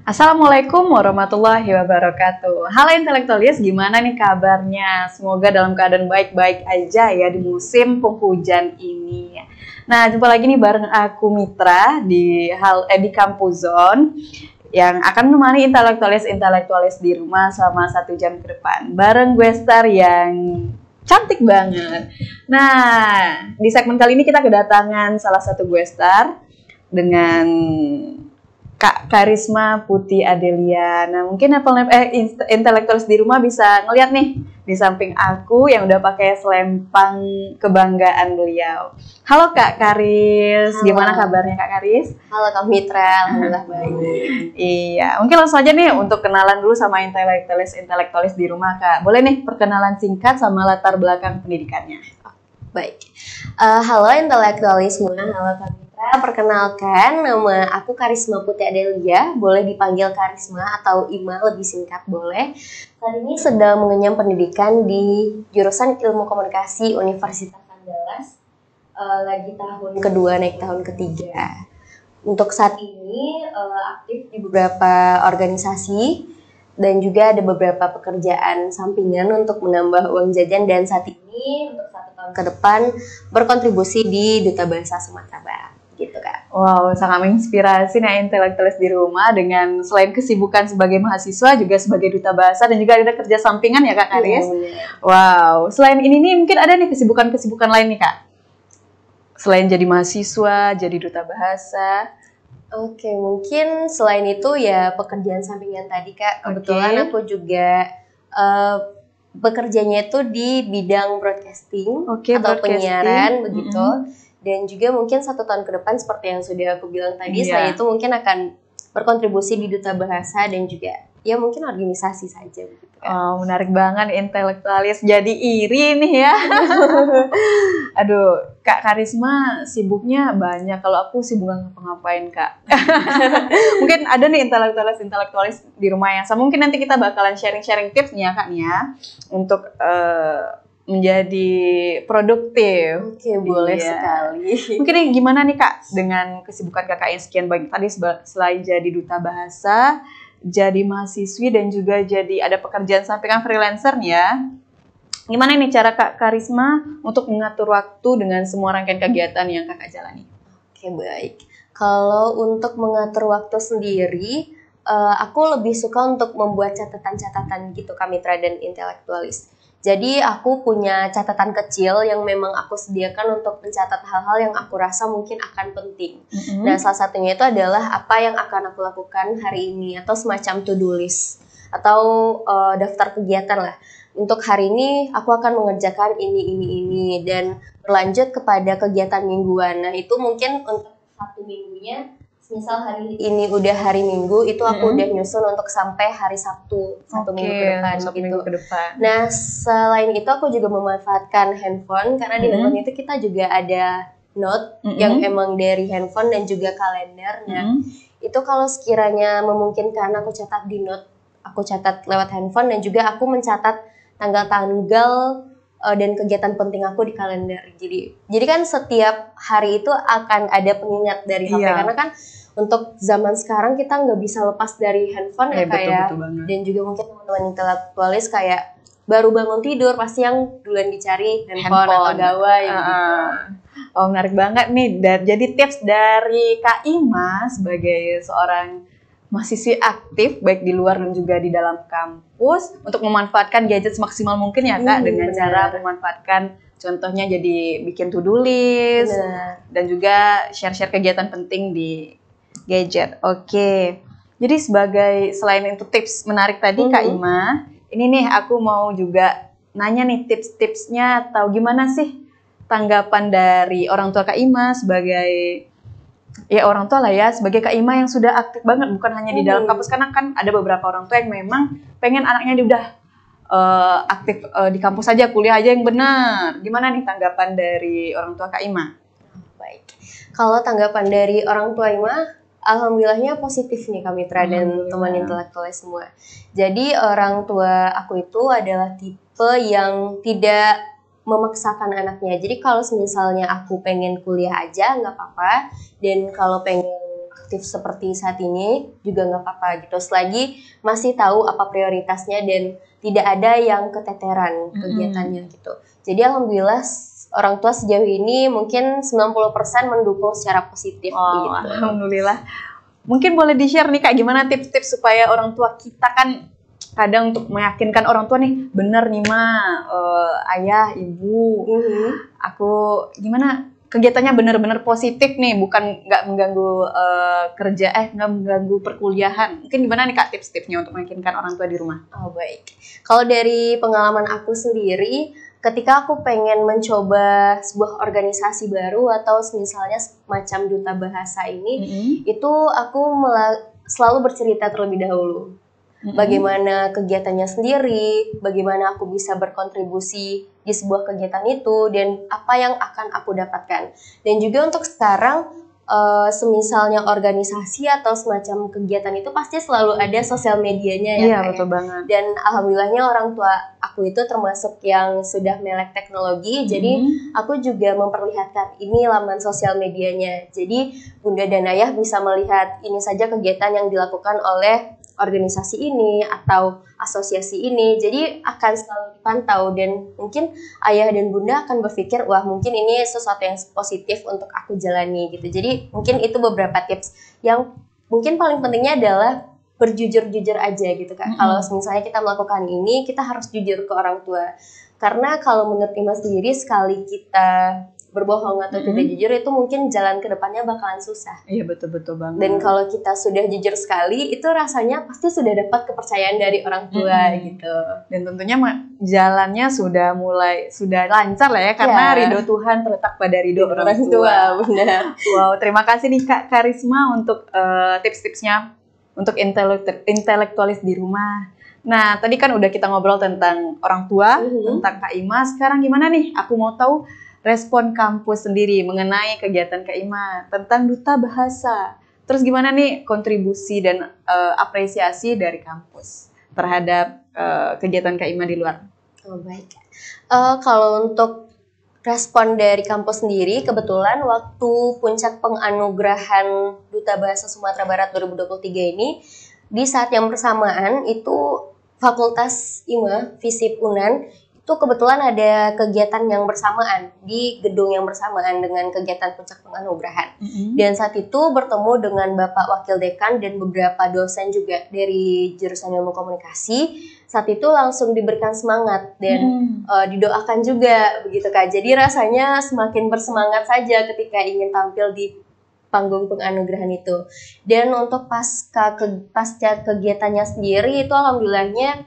Assalamualaikum warahmatullahi wabarakatuh. Halo intelektualis, gimana nih kabarnya? Semoga dalam keadaan baik-baik aja ya di musim penghujan ini. Nah, jumpa lagi nih bareng aku Mitra di Kampus Zone yang akan menemani intelektualis di rumah selama 1 jam ke depan. Bareng gue Star yang cantik banget. Nah, di segmen kali ini kita kedatangan salah satu gue Star dengan Kak Karisma Putih Adelia. Nah, mungkin intelektualis di rumah bisa ngeliat nih di samping aku yang udah pakai selempang kebanggaan beliau. Halo Kak Karis, gimana kabarnya Kak Karis? Halo Kak Mitra, alhamdulillah baik. Iya, mungkin langsung aja nih untuk kenalan dulu sama intelektualis di rumah Kak. Boleh nih perkenalan singkat sama latar belakang pendidikannya. Baik. Halo intelektualis semua, halo Kak Mitra. Perkenalkan, nama aku Karisma Putih Adelia, boleh dipanggil Karisma atau Ima lebih singkat boleh. Saat ini sedang mengenyam pendidikan di jurusan Ilmu Komunikasi Universitas Andalas, lagi tahun kedua naik tahun ketiga. Untuk saat ini aktif di beberapa organisasi dan juga ada beberapa pekerjaan sampingan untuk menambah uang jajan, dan saat ini untuk 1 tahun ke depan berkontribusi di Duta Bahasa Sumatera Barat. Gitu Kak. Wow, sangat menginspirasi nih intelektualis di rumah dengan selain kesibukan sebagai mahasiswa juga sebagai duta bahasa dan juga ada kerja sampingan ya Kak Karis. Wow, selain ini nih mungkin ada nih kesibukan-kesibukan lain nih Kak. Selain jadi mahasiswa, jadi duta bahasa. Oke, mungkin selain itu ya pekerjaan sampingan tadi Kak. Kebetulan aku juga bekerjanya itu di bidang broadcasting atau penyiaran begitu. Dan juga mungkin 1 tahun ke depan seperti yang sudah aku bilang tadi, saya itu mungkin akan berkontribusi di Duta Bahasa dan juga ya mungkin organisasi saja begitu kan. Oh, menarik banget intelektualis, jadi iri nih ya. Aduh, Kak Karisma sibuknya banyak, kalau aku sibuk ngapa-ngapain Kak. Mungkin ada nih intelektualis di rumah yang sama, mungkin nanti kita bakalan sharing-sharing tips nih ya Kak nih ya untuk menjadi produktif. Oke, boleh sekali. Mungkin gimana nih Kak dengan kesibukan Kakak yang sekian banyak tadi, selain jadi duta bahasa, jadi mahasiswi dan juga jadi ada pekerjaan sampingan freelancer ya. Gimana nih cara Kak Karisma untuk mengatur waktu dengan semua rangkaian kegiatan yang Kakak jalani? Oke, baik. Kalau untuk mengatur waktu sendiri, aku lebih suka untuk membuat catatan-catatan gitu Kak Mitra dan intelektualis. Jadi aku punya catatan kecil yang memang aku sediakan untuk mencatat hal-hal yang aku rasa mungkin akan penting. Nah, salah satunya itu adalah apa yang akan aku lakukan hari ini atau semacam to-do list atau daftar kegiatan lah. Untuk hari ini aku akan mengerjakan ini dan berlanjut kepada kegiatan mingguan. Nah, itu mungkin untuk 1 minggunya. Misal hari ini udah hari Minggu, itu aku udah nyusun untuk sampai hari Sabtu 1 minggu ke depan gitu. Nah, selain itu aku juga memanfaatkan handphone karena di handphone itu kita juga ada note yang emang dari handphone dan juga kalender. Nah, itu kalau sekiranya memungkinkan aku catat di note, aku catat lewat handphone dan juga aku mencatat tanggal-tanggal dan kegiatan penting aku di kalender. Jadi kan setiap hari itu akan ada pengingat dari HP karena kan untuk zaman sekarang kita nggak bisa lepas dari handphone ya kayak, dan juga mungkin teman-teman intelektualis kayak baru bangun tidur pasti yang duluan dicari handphone atau gawai gitu. Oh, menarik banget nih. Jadi tips dari Kak Ima sebagai seorang mahasiswi aktif baik di luar dan juga di dalam kampus untuk memanfaatkan gadget semaksimal mungkin ya Kak, dengan cara memanfaatkan contohnya jadi bikin to-do list dan juga share-share kegiatan penting di gadget. Oke. Jadi selain itu tips menarik tadi Kak Ima, ini nih aku mau juga nanya nih tips-tipsnya atau gimana sih tanggapan dari orang tua Kak Ima sebagai ya orang tua lah ya, sebagai Kak Ima yang sudah aktif banget bukan hanya di dalam kampus, karena kan ada beberapa orang tua yang memang pengen anaknya udah aktif di kampus aja, kuliah aja yang benar. Gimana nih tanggapan dari orang tua Kak Ima? Baik. Kalau tanggapan dari orang tua Ima, alhamdulillahnya positif nih Kak Mitra dan teman intelektualis semua. Jadi orang tua aku itu adalah tipe yang tidak memaksakan anaknya. Jadi kalau misalnya aku pengen kuliah aja nggak apa-apa, dan kalau pengen aktif seperti saat ini juga nggak apa-apa gitu, selagi masih tahu apa prioritasnya dan tidak ada yang keteteran kegiatannya gitu. Jadi alhamdulillah orang tua sejauh ini mungkin 90% mendukung secara positif gitu. Alhamdulillah. Mungkin boleh di-share nih Kak, gimana tips-tips supaya orang tua kita kan kadang untuk meyakinkan orang tua nih, bener nih ayah, ibu, aku gimana kegiatannya bener-bener positif nih, bukan nggak mengganggu nggak mengganggu perkuliahan. Mungkin gimana nih Kak tips-tipsnya untuk meyakinkan orang tua di rumah? Oh baik, kalau dari pengalaman aku sendiri, ketika aku pengen mencoba sebuah organisasi baru atau misalnya semacam duta bahasa ini, itu aku selalu bercerita terlebih dahulu. Bagaimana kegiatannya sendiri, bagaimana aku bisa berkontribusi di sebuah kegiatan itu, dan apa yang akan aku dapatkan. Dan juga untuk sekarang, semisalnya organisasi atau semacam kegiatan itu pasti selalu ada sosial medianya ya. Iya, betul banget. Dan alhamdulillahnya orang tua aku itu termasuk yang sudah melek teknologi, jadi aku juga memperlihatkan ini laman sosial medianya. Jadi bunda dan ayah bisa melihat ini saja kegiatan yang dilakukan oleh organisasi ini atau asosiasi ini, jadi akan selalu dipantau dan mungkin ayah dan bunda akan berpikir wah mungkin ini sesuatu yang positif untuk aku jalani gitu. Jadi mungkin itu beberapa tips yang mungkin paling pentingnya adalah berjujur-jujur aja gitu Kak. Kalau misalnya kita melakukan ini, kita harus jujur ke orang tua, karena kalau menurut Ima sendiri, sekali kita berbohong atau tidak jujur itu mungkin jalan ke depannya bakalan susah. Iya, betul-betul banget. Dan kalau kita sudah jujur sekali, itu rasanya pasti sudah dapat kepercayaan dari orang tua gitu. Dan tentunya jalannya sudah lancar lah ya, karena ridho Tuhan terletak pada ridho orang tua. Benar. Wow, terima kasih nih Kak Karisma untuk tips-tipsnya untuk intelektualis di rumah. Nah, tadi kan udah kita ngobrol tentang orang tua, tentang Kak Ima. Sekarang gimana nih? Aku mau tahu respon kampus sendiri mengenai kegiatan Kak Ima tentang duta bahasa. Terus gimana nih kontribusi dan apresiasi dari kampus terhadap kegiatan Kak Ima di luar? Oh baik. Kalau untuk respon dari kampus sendiri, kebetulan waktu puncak penganugerahan Duta Bahasa Sumatera Barat 2023 ini, di saat yang bersamaan itu Fakultas IMA, FISIP UNAN, itu kebetulan ada kegiatan yang bersamaan di gedung yang bersamaan dengan kegiatan puncak penganugerahan. Dan saat itu bertemu dengan Bapak Wakil Dekan dan beberapa dosen juga dari jurusan Ilmu Komunikasi. Saat itu langsung diberikan semangat dan didoakan juga begitu Kak. Jadi rasanya semakin bersemangat saja ketika ingin tampil di panggung penganugerahan itu. Dan untuk pasca kegiatannya sendiri itu alhamdulillahnya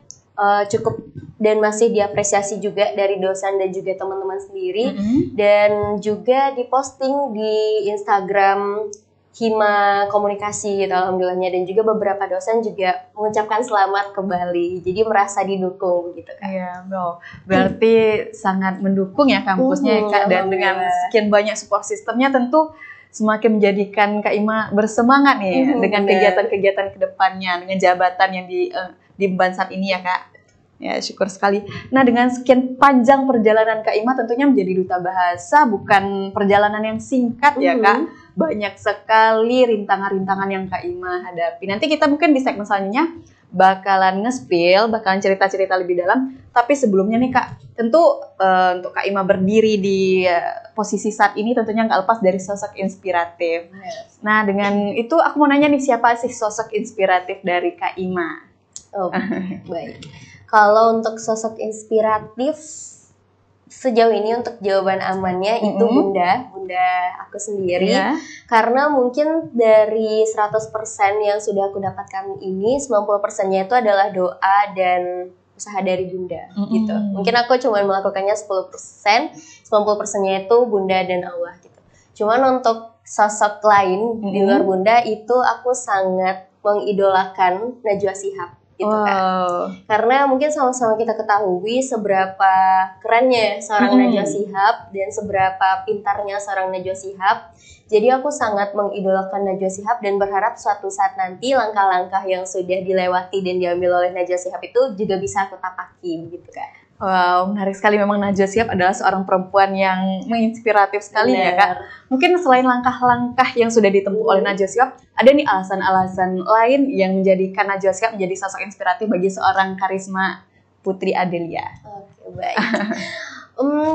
cukup dan masih diapresiasi juga dari dosen dan juga teman-teman sendiri, dan juga diposting di Instagram Hima Komunikasi gitu alhamdulillahnya, dan juga beberapa dosen juga mengucapkan selamat kembali, jadi merasa didukung gitu Kak. Iya, berarti sangat mendukung ya kampusnya ya Kak, dan dengan sekian banyak support sistemnya tentu semakin menjadikan Kak Ima bersemangat nih dengan kegiatan-kegiatan kedepannya, dengan jabatan yang diemban saat ini ya Kak. Ya, syukur sekali. Nah, dengan sekian panjang perjalanan Kak Ima tentunya menjadi duta bahasa bukan perjalanan yang singkat ya Kak. Banyak sekali rintangan-rintangan yang Kak Ima hadapi. Nanti kita mungkin di segmen selanjutnya bakalan nge-spill, bakalan cerita-cerita lebih dalam. Tapi sebelumnya nih Kak, tentu untuk Kak Ima berdiri di posisi saat ini tentunya nggak lepas dari sosok inspiratif. Nah, dengan itu aku mau nanya nih, siapa sih sosok inspiratif dari Kak Ima? Oh, baik. Kalau untuk sosok inspiratif sejauh ini untuk jawaban amannya itu bunda aku sendiri. Karena mungkin dari 100% yang sudah aku dapatkan ini, 90%-nya itu adalah doa dan usaha dari bunda gitu. Mungkin aku cuma melakukannya 10%, 90%-nya itu bunda dan Allah gitu. Cuman untuk sosok lain di luar bunda itu aku sangat mengidolakan Najwa Shihab. Gitu kan. Karena mungkin sama-sama kita ketahui seberapa kerennya seorang Najwa Shihab dan seberapa pintarnya seorang Najwa Shihab. Jadi aku sangat mengidolakan Najwa Shihab dan berharap suatu saat nanti langkah-langkah yang sudah dilewati dan diambil oleh Najwa Shihab itu juga bisa aku tapaki begitu Kak. Wow, menarik sekali. Memang Najwa Shihab adalah seorang perempuan yang menginspiratif sekali ya Kak. Mungkin selain langkah-langkah yang sudah ditempuh oleh Najwa Shihab, ada nih alasan-alasan lain yang menjadikan Najwa Shihab menjadi sosok inspiratif bagi seorang Karisma Putri Adelia. Oke, baik.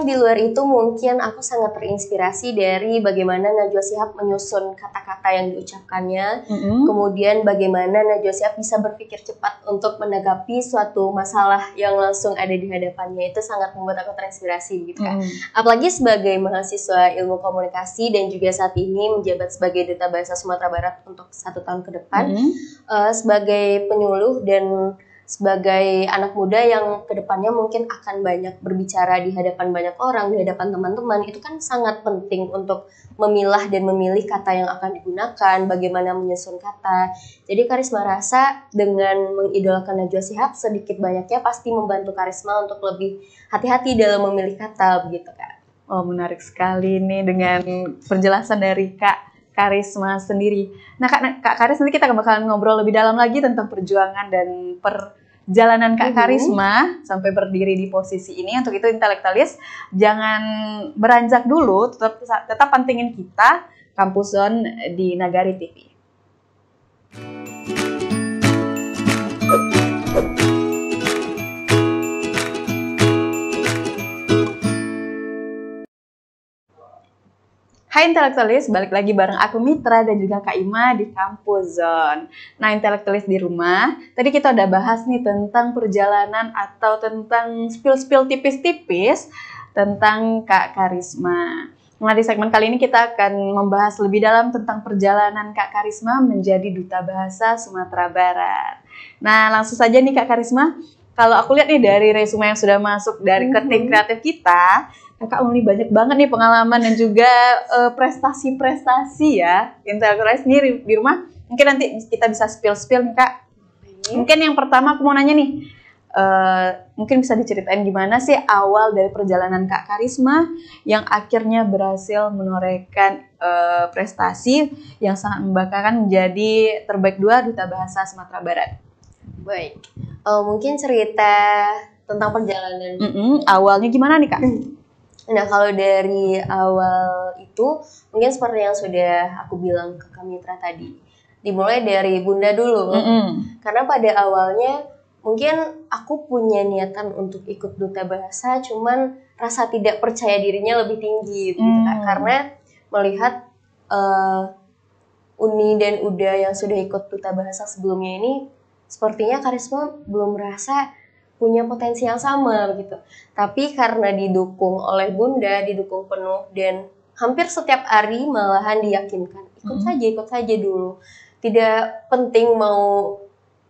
Di luar itu mungkin aku sangat terinspirasi dari bagaimana Najwa Shihab menyusun kata-kata yang diucapkannya, kemudian bagaimana Najwa Shihab bisa berpikir cepat untuk menanggapi suatu masalah yang langsung ada di hadapannya. Itu sangat membuat aku terinspirasi gitu kan. Apalagi sebagai mahasiswa ilmu komunikasi dan juga saat ini menjabat sebagai Duta Bahasa Sumatera Barat untuk 1 tahun ke depan, sebagai penyuluh dan sebagai anak muda yang kedepannya mungkin akan banyak berbicara di hadapan banyak orang, di hadapan teman-teman, itu kan sangat penting untuk memilah dan memilih kata yang akan digunakan, bagaimana menyusun kata. Jadi Karisma rasa dengan mengidolakan Najwa Shihab sedikit banyaknya pasti membantu Karisma untuk lebih hati-hati dalam memilih kata begitu Kak. Oh, menarik sekali nih dengan penjelasan dari Kak Karisma sendiri. Nah, Kak Karis, nanti kita bakalan ngobrol lebih dalam lagi tentang perjuangan dan perjalanan Kak Karisma sampai berdiri di posisi ini. Untuk itu intelektualis, jangan beranjak dulu, tetap pentingin kita Kampus Zone di Nagari TV. Hai intelektualis, balik lagi bareng aku Mitra dan juga Kak Ima di Kampus Zone. Nah, intelektualis di rumah, tadi kita udah bahas nih tentang perjalanan atau tentang spill-spill tipis-tipis tentang Kak Karisma. Nah, di segmen kali ini kita akan membahas lebih dalam tentang perjalanan Kak Karisma menjadi Duta Bahasa Sumatera Barat. Nah, langsung saja nih Kak Karisma, kalau aku lihat nih dari resume yang sudah masuk dari ke tim kreatif kita, Kakak Uli banyak banget nih pengalaman dan juga prestasi-prestasi ya. Intelektualis sendiri di rumah, mungkin nanti kita bisa spill-spill nih Kak. Mungkin yang pertama aku mau nanya nih, mungkin bisa diceritain gimana sih awal dari perjalanan Kak Karisma yang akhirnya berhasil menorehkan prestasi yang sangat membanggakan menjadi terbaik 2 Duta Bahasa Sumatera Barat. Baik, mungkin cerita tentang perjalanan. Awalnya gimana nih Kak? Nah, kalau dari awal itu mungkin seperti yang sudah aku bilang ke Kak Mitra tadi, dimulai dari Bunda dulu. Karena pada awalnya mungkin aku punya niatan untuk ikut Duta Bahasa, cuman rasa tidak percaya dirinya lebih tinggi gitu Kak. Karena melihat Uni dan Uda yang sudah ikut Duta Bahasa sebelumnya ini sepertinya Karisma belum merasa punya potensi yang sama begitu. Tapi karena didukung oleh Bunda, didukung penuh dan hampir setiap hari malahan diyakinkan ikut saja dulu. Tidak penting mau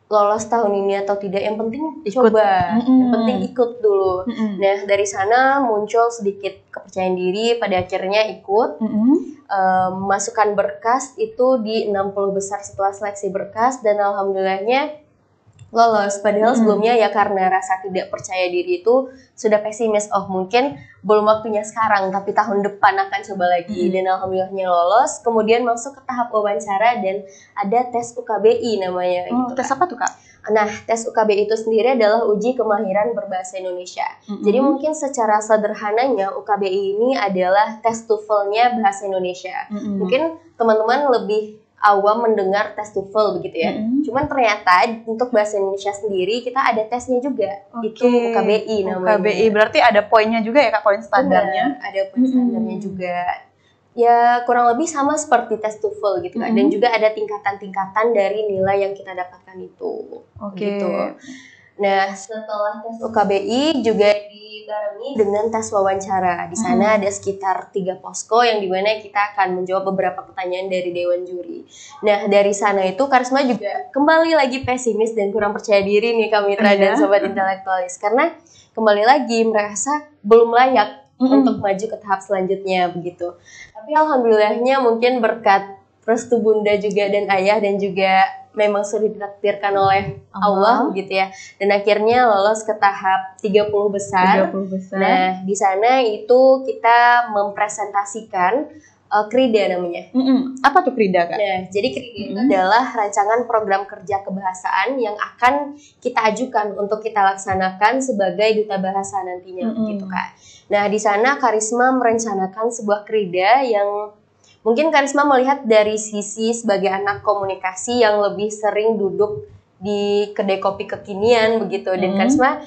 lolos tahun ini atau tidak, yang penting coba, yang penting ikut dulu. Nah, dari sana muncul sedikit kepercayaan diri, pada akhirnya ikut. Masukkan berkas itu di 60 besar setelah seleksi berkas dan alhamdulillahnya lolos. Padahal sebelumnya ya karena rasa tidak percaya diri itu sudah pesimis, oh mungkin belum waktunya sekarang tapi tahun depan akan coba lagi. Dan alhamdulillahnya lolos, kemudian masuk ke tahap wawancara dan ada tes UKBI namanya gitu. Tes apa tuh Kak? Nah, tes UKBI itu sendiri adalah uji kemahiran berbahasa Indonesia. Jadi mungkin secara sederhananya UKBI ini adalah tes TOEFL-nya bahasa Indonesia. Mungkin teman-teman lebih awam mendengar tes TOEFL begitu ya. Cuman ternyata untuk bahasa Indonesia sendiri kita ada tesnya juga. Itu UKBI namanya. UKBI berarti ada poinnya juga ya Kak, poin standarnya. Ada poin standarnya juga. Ya kurang lebih sama seperti tes TOEFL gitu kan. Dan juga ada tingkatan-tingkatan dari nilai yang kita dapatkan itu. Gitu. Nah, setelah tes UKBI juga dibarengi dengan tes wawancara. Di sana ada sekitar 3 posko yang dimana kita akan menjawab beberapa pertanyaan dari Dewan Juri. Nah, dari sana itu Karisma juga kembali lagi pesimis dan kurang percaya diri nih Kak Mitra dan Sobat Intelektualis. Karena kembali lagi merasa belum layak untuk maju ke tahap selanjutnya begitu. Tapi alhamdulillahnya mungkin berkat restu Bunda juga dan Ayah dan juga memang sudah ditakdirkan oleh Allah gitu ya. Dan akhirnya lolos ke tahap 30 besar. 30 besar. Nah, di sana itu kita mempresentasikan Krida namanya. Apa tuh Krida, Kak? Nah, jadi Krida itu adalah rancangan program kerja kebahasaan yang akan kita ajukan untuk kita laksanakan sebagai duta bahasa nantinya, gitu Kak. Nah, di sana Karisma merencanakan sebuah Krida yang mungkin Karisma melihat dari sisi sebagai anak komunikasi yang lebih sering duduk di kedai kopi kekinian begitu, dan Karisma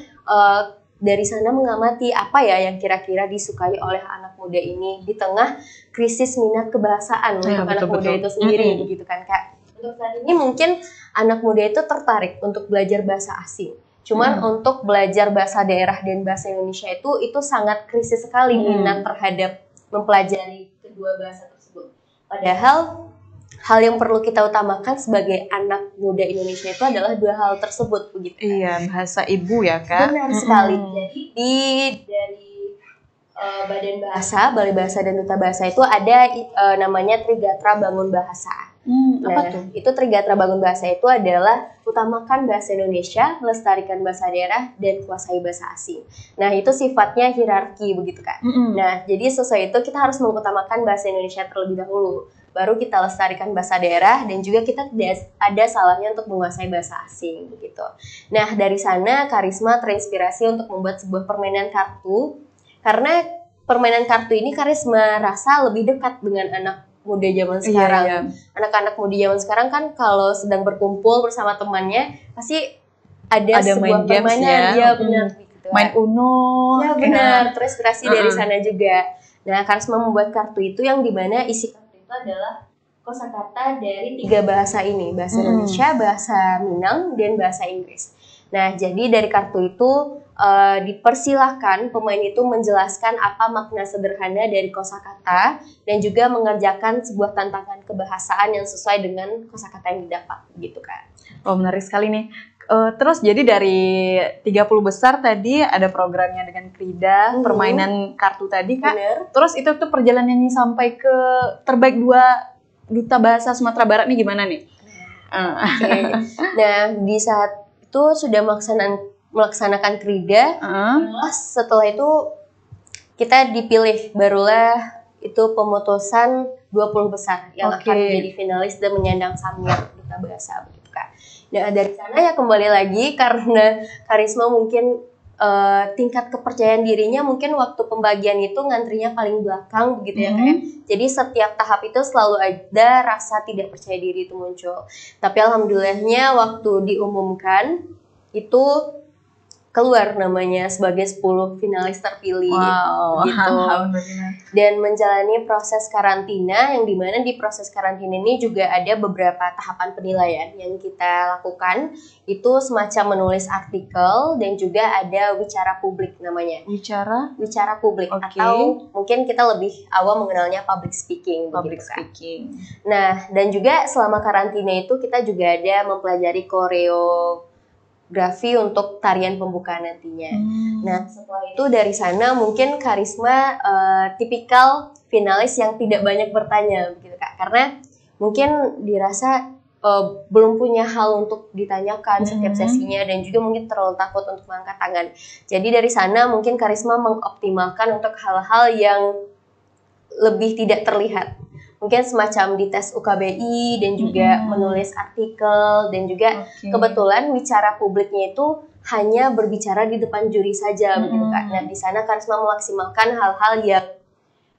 dari sana mengamati apa ya yang kira-kira disukai oleh anak muda ini di tengah krisis minat kebahasaan untuk anak muda itu sendiri, begitu kan Kak. Untuk saat ini mungkin anak muda itu tertarik untuk belajar bahasa asing. Cuman untuk belajar bahasa daerah dan bahasa Indonesia itu sangat krisis sekali minat terhadap mempelajari kedua bahasa tersebut. Padahal hal yang perlu kita utamakan sebagai anak muda Indonesia itu adalah dua hal tersebut, begitu. Iya, bahasa ibu ya Kak. Benar sekali. Jadi dari Badan Bahasa, Balai Bahasa dan Duta Bahasa itu ada namanya Trigatra Bangun Bahasa. Apa tuh? Itu Trigatra Bangun Bahasa itu adalah utamakan bahasa Indonesia, lestarikan bahasa daerah, dan kuasai bahasa asing. Nah, itu sifatnya hierarki begitu Kak. Nah, jadi sesuai itu kita harus mengutamakan bahasa Indonesia terlebih dahulu. Baru kita lestarikan bahasa daerah, dan juga kita tidak ada salahnya untuk menguasai bahasa asing begitu. Nah, dari sana Karisma terinspirasi untuk membuat sebuah permainan kartu, karena permainan kartu ini Karisma rasa lebih dekat dengan anak muda zaman sekarang. Anak-anak muda zaman sekarang kan kalau sedang berkumpul bersama temannya pasti ada sebuah permainan, ya benar gitu. Main Uno. Ya benar, terinspirasi dari sana juga. Nah, Karisma membuat kartu itu yang dimana isi kartu itu adalah kosakata dari 3 bahasa ini, bahasa Indonesia, bahasa Minang, dan bahasa Inggris. Nah, jadi dari kartu itu dipersilahkan pemain itu menjelaskan apa makna sederhana dari kosakata dan juga mengerjakan sebuah tantangan kebahasaan yang sesuai dengan kosakata yang didapat, gitu Kak. Oh, menarik sekali nih. Terus jadi dari 30 besar tadi ada programnya dengan Krida, permainan kartu tadi Kak. Bener. Terus itu tuh perjalanannya sampai ke terbaik 2 duta bahasa Sumatera Barat nih gimana nih? Nah, di saat itu sudah melaksanakan Krida, setelah itu kita dipilih, barulah itu pemutusan 20 besar yang akan menjadi finalis dan menyandang samir duta bahasa begitu Kak. Nah, dari sana ya kembali lagi karena Karisma mungkin tingkat kepercayaan dirinya mungkin waktu pembagian itu ngantrinya paling belakang begitu ya Kak. Jadi setiap tahap itu selalu ada rasa tidak percaya diri itu muncul. Tapi alhamdulillahnya waktu diumumkan itu keluar namanya sebagai 10 finalis terpilih gitu. Dan menjalani proses karantina yang dimana di proses karantina ini juga ada beberapa tahapan penilaian yang kita lakukan. Itu semacam menulis artikel dan juga ada wicara publik namanya. Wicara publik atau mungkin kita lebih awal mengenalnya public speaking. Nah, dan juga selama karantina itu kita juga ada mempelajari koreografi untuk tarian pembukaan nantinya. Nah, setelah itu dari sana mungkin Karisma tipikal finalis yang tidak banyak bertanya begitu Kak. Karena mungkin dirasa belum punya hal untuk ditanyakan setiap sesinya dan juga mungkin terlalu takut untuk mengangkat tangan. Jadi dari sana mungkin Karisma mengoptimalkan untuk hal-hal yang lebih tidak terlihat. Mungkin semacam di tes UKBI dan juga menulis artikel dan juga kebetulan wicara publiknya itu hanya berbicara di depan juri saja begitu Kak. Nah, di sana Karisma memaksimalkan hal-hal yang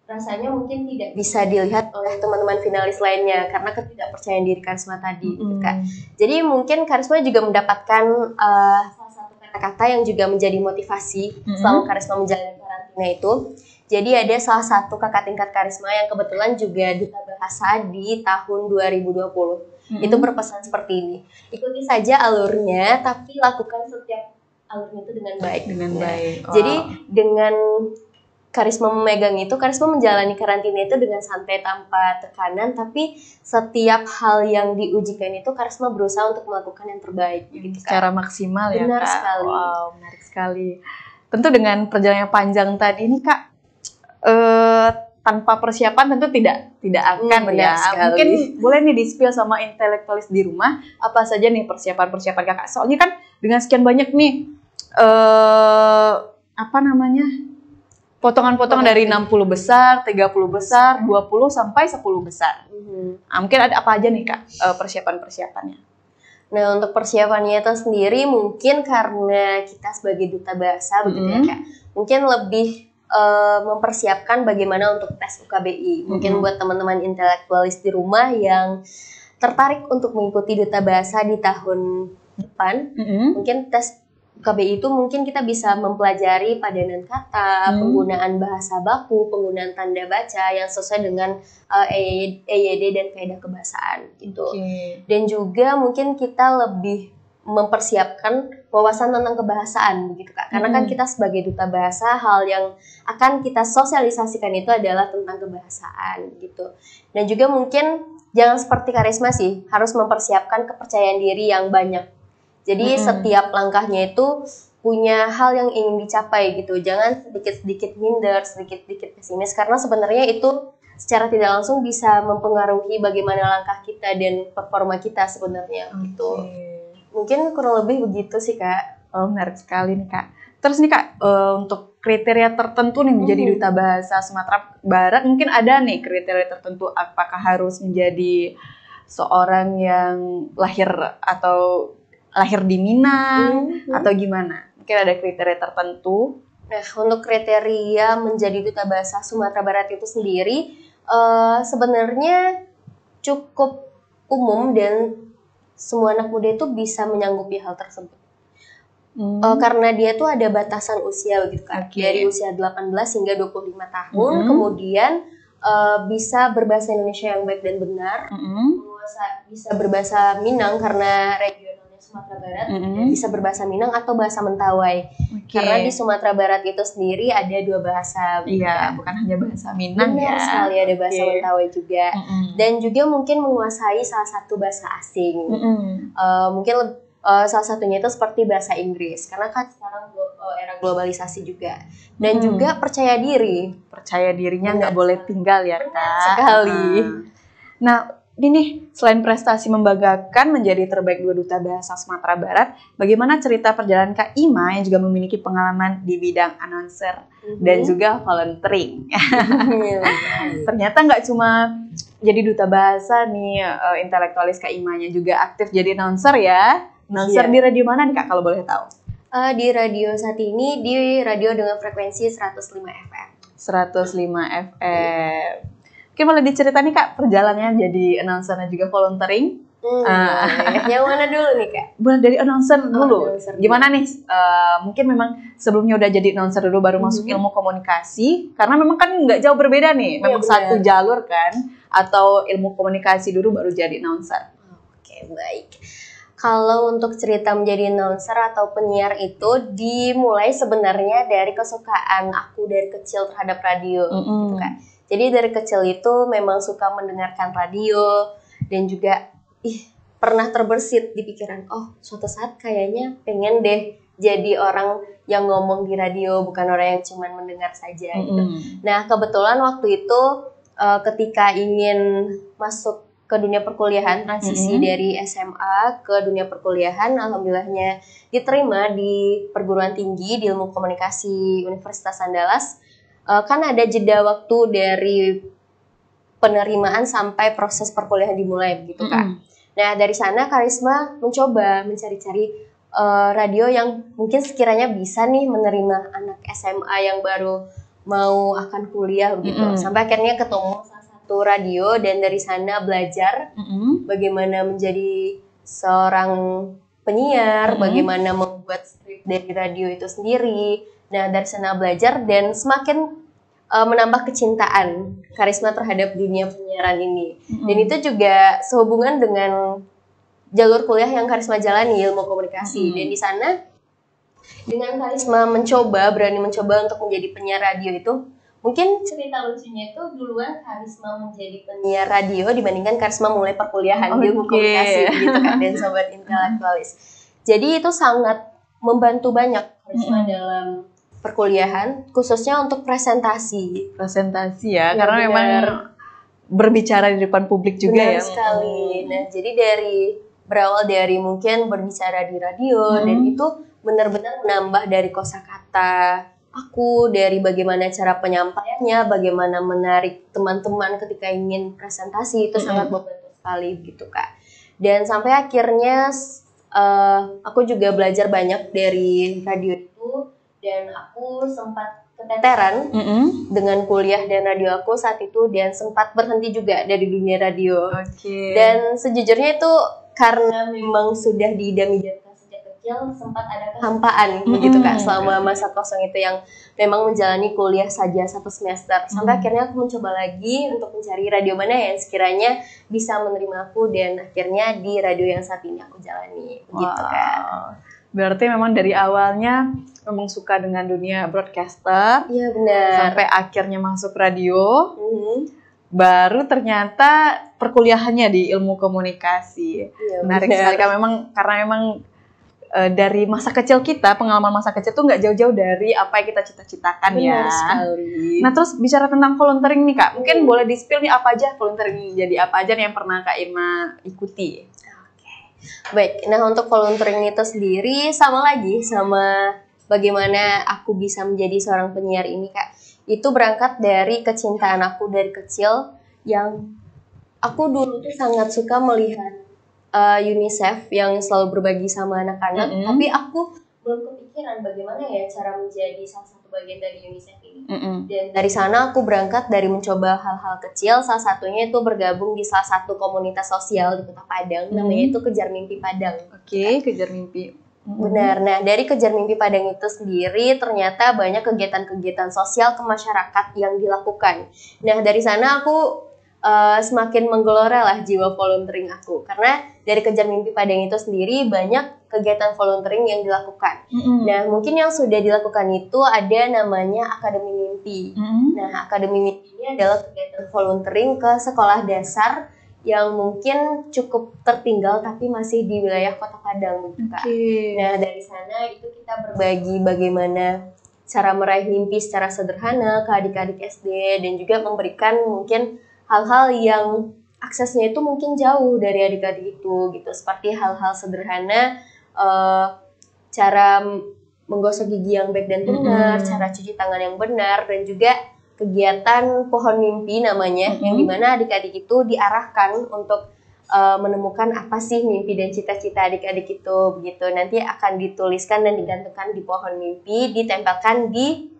rasanya mungkin tidak bisa dilihat oleh teman-teman finalis lainnya karena ketidakpercayaan diri Karisma tadi gitu Kak. Jadi mungkin Karisma juga mendapatkan salah satu kata-kata yang juga menjadi motivasi selama Karisma menjalani karantina itu. Jadi ada salah satu kakak tingkat Karisma yang kebetulan juga duta bahasa di tahun 2020. Itu berpesan seperti ini. Ikuti saja alurnya, tapi lakukan setiap alurnya itu dengan baik. Jadi dengan Karisma memegang itu, Karisma menjalani karantina itu dengan santai tanpa tekanan, tapi setiap hal yang diujikan itu Karisma berusaha untuk melakukan yang terbaik. Gitu, secara maksimal ya Kak. Benar sekali. Wow, menarik sekali. Tentu dengan perjalanan panjang tadi ini Kak, tanpa persiapan tentu tidak akan ya. Sekali. Mungkin boleh nih di-spill sama intelektualis di rumah apa saja nih persiapan Kakak. Soalnya kan dengan sekian banyak nih potongan-potongan dari 60 besar, 30 besar, 20 sampai 10 besar. Mungkin ada apa aja nih Kak persiapan-persiapannya? Nah, untuk persiapannya itu sendiri mungkin karena kita sebagai duta bahasa begitu ya Kak, mungkin lebih mempersiapkan bagaimana untuk tes UKBI. Mungkin buat teman-teman intelektualis di rumah yang tertarik untuk mengikuti duta bahasa di tahun depan, mungkin tes UKBI itu mungkin kita bisa mempelajari padanan kata, penggunaan bahasa baku, penggunaan tanda baca yang sesuai dengan EYD dan kaidah kebahasaan gitu. Dan juga mungkin kita lebih mempersiapkan wawasan tentang kebahasaan begitu Kak. Karena kan kita sebagai duta bahasa, hal yang akan kita sosialisasikan itu adalah tentang kebahasaan gitu. Dan juga mungkin jangan seperti Karisma sih, harus mempersiapkan kepercayaan diri yang banyak. Jadi setiap langkahnya itu punya hal yang ingin dicapai gitu. Jangan sedikit-sedikit minder, sedikit-sedikit pesimis. Karena sebenarnya itu secara tidak langsung bisa mempengaruhi bagaimana langkah kita dan performa kita sebenarnya gitu. Mungkin kurang lebih begitu sih Kak. Oh, menarik sekali nih Kak. Terus nih Kak, untuk kriteria tertentu nih menjadi duta bahasa Sumatera Barat, mungkin ada nih kriteria tertentu. Apakah harus menjadi seorang yang lahir di Minang atau gimana? Mungkin ada kriteria tertentu. Nah, untuk kriteria menjadi duta bahasa Sumatera Barat itu sendiri sebenarnya cukup umum dan semua anak muda itu bisa menyanggupi hal tersebut. Karena dia tuh ada batasan usia begitu kan. Dari usia 18 hingga 25 tahun, kemudian bisa berbahasa Indonesia yang baik dan benar, bisa berbahasa Minang karena regionalnya Sumatera Barat, bisa berbahasa Minang atau bahasa Mentawai. Karena di Sumatera Barat itu sendiri ada 2 bahasa. Iya, bukan hanya bahasa Minang. Benar sekali, ada bahasa Mentawai juga. Dan juga mungkin menguasai salah satu bahasa asing. Mungkin salah satunya itu seperti bahasa Inggris, karena kan sekarang era globalisasi juga. Dan juga percaya diri. Percaya dirinya nggak boleh tinggal ya Kak. Sekali. Nah, ini selain prestasi membanggakan menjadi terbaik 2 duta bahasa Sumatera Barat, bagaimana cerita perjalanan Kak Ima yang juga memiliki pengalaman di bidang announcer dan juga volunteering? Ternyata nggak cuma jadi duta bahasa nih, intelektualis Kak Imanya juga aktif jadi announcer ya. Announcer di radio mana nih Kak kalau boleh tahu? Di radio saat ini, di radio dengan frekuensi 105 FM. 105 FM. Oke, boleh diceritain nih Kak perjalanannya jadi announcer dan juga volunteering? Yang mana dulu nih Kak? Boleh dari announcer dulu. Announcer Gimana nih? Mungkin memang sebelumnya udah jadi announcer dulu baru masuk ilmu komunikasi, karena memang kan nggak jauh berbeda nih. Memang satu jalur kan, atau ilmu komunikasi dulu baru jadi announcer. Oke, baik. Kalau untuk cerita menjadi announcer atau penyiar itu dimulai sebenarnya dari kesukaan aku dari kecil terhadap radio gitu kan. Jadi dari kecil itu memang suka mendengarkan radio dan juga pernah terbersit di pikiran, oh suatu saat kayaknya pengen deh jadi orang yang ngomong di radio, bukan orang yang cuma mendengar saja gitu. Nah, kebetulan waktu itu ketika ingin masuk ke dunia perkuliahan, transisi dari SMA ke dunia perkuliahan, alhamdulillahnya diterima di perguruan tinggi di ilmu komunikasi Universitas Andalas. Kan ada jeda waktu dari penerimaan sampai proses perkuliahan dimulai begitu Kak. Nah, dari sana Karisma mencoba mencari-cari radio yang mungkin sekiranya bisa nih menerima anak SMA yang baru mau akan kuliah begitu. Sampai akhirnya ketemu radio dan dari sana belajar bagaimana menjadi seorang penyiar, bagaimana membuat skrip dari radio itu sendiri. Nah, dari sana belajar dan semakin menambah kecintaan Karisma terhadap dunia penyiaran ini. Dan itu juga sehubungan dengan jalur kuliah yang Karisma jalani, ilmu komunikasi. Dan di sana dengan Karisma berani mencoba untuk menjadi penyiar radio itu, mungkin cerita lucunya itu duluan Karisma menjadi penyiar radio dibandingkan Karisma mulai perkuliahan di ilmu komunikasi gitu kan, dan sobat intelektualis. Jadi itu sangat membantu banyak Karisma dalam perkuliahan, khususnya untuk presentasi ya, karena memang berbicara di depan publik juga. Benar sekali. Nah, jadi berawal dari mungkin berbicara di radio dan itu benar-benar menambah dari kosakata aku, dari bagaimana cara penyampaiannya, bagaimana menarik teman-teman ketika ingin presentasi, itu sangat membantu sekali gitu Kak. Dan sampai akhirnya aku juga belajar banyak dari radio itu, dan aku sempat keteteran dengan kuliah dan radio aku saat itu, dan sempat berhenti juga dari dunia radio. Dan sejujurnya itu karena memang sudah diidam-idamkan sejak kecil, sempat ada kehampaan begitu Kak selama masa kosong itu, yang memang menjalani kuliah saja 1 semester. Sampai akhirnya aku mencoba lagi untuk mencari radio mana yang sekiranya bisa menerima aku, dan akhirnya di radio yang saat ini aku jalani begitu Kak. Berarti memang dari awalnya memang suka dengan dunia broadcaster. Iya benar. Sampai akhirnya masuk radio. Baru ternyata perkuliahannya di ilmu komunikasi. Iya, menarik sekali karena memang dari masa kecil kita, pengalaman masa kecil tuh nggak jauh-jauh dari apa yang kita cita-citakan. Benar sekali. Nah terus bicara tentang volunteering nih Kak, mungkin boleh di-spill nih apa aja volunteering, jadi apa aja nih yang pernah Kak Ima ikuti? Baik, nah untuk volunteering itu sendiri sama bagaimana aku bisa menjadi seorang penyiar ini Kak. Itu berangkat dari kecintaan aku dari kecil, yang aku dulu tuh sangat suka melihat UNICEF yang selalu berbagi sama anak-anak, tapi aku belum kepikiran bagaimana ya cara menjadi salah satu bagian dari UNICEF ini. Dan dari sana aku berangkat dari mencoba hal-hal kecil, salah satunya itu bergabung di salah satu komunitas sosial di Kota Padang, namanya itu Kejar Mimpi Padang. Kejar Mimpi. Benar. Nah, dari Kejar Mimpi Padang itu sendiri ternyata banyak kegiatan-kegiatan sosial ke masyarakat yang dilakukan. Nah, dari sana aku semakin menggelora lah jiwa volunteering aku, karena dari Kejar Mimpi Padang itu sendiri banyak kegiatan volunteering yang dilakukan. Nah, mungkin yang sudah dilakukan itu ada namanya Akademi Mimpi. Nah, Akademi Mimpi ini adalah kegiatan volunteering ke sekolah dasar yang mungkin cukup tertinggal tapi masih di wilayah Kota Padang gitu Kak. Nah, dari sana itu kita berbagi bagaimana cara meraih mimpi secara sederhana ke adik-adik SD, dan juga memberikan mungkin hal-hal yang aksesnya itu mungkin jauh dari adik-adik itu gitu, seperti hal-hal sederhana, cara menggosok gigi yang baik dan benar, cara cuci tangan yang benar, dan juga kegiatan pohon mimpi namanya, yang dimana adik-adik itu diarahkan untuk menemukan apa sih mimpi dan cita-cita adik-adik itu begitu. Nanti akan dituliskan dan digantungkan di pohon mimpi, ditempelkan di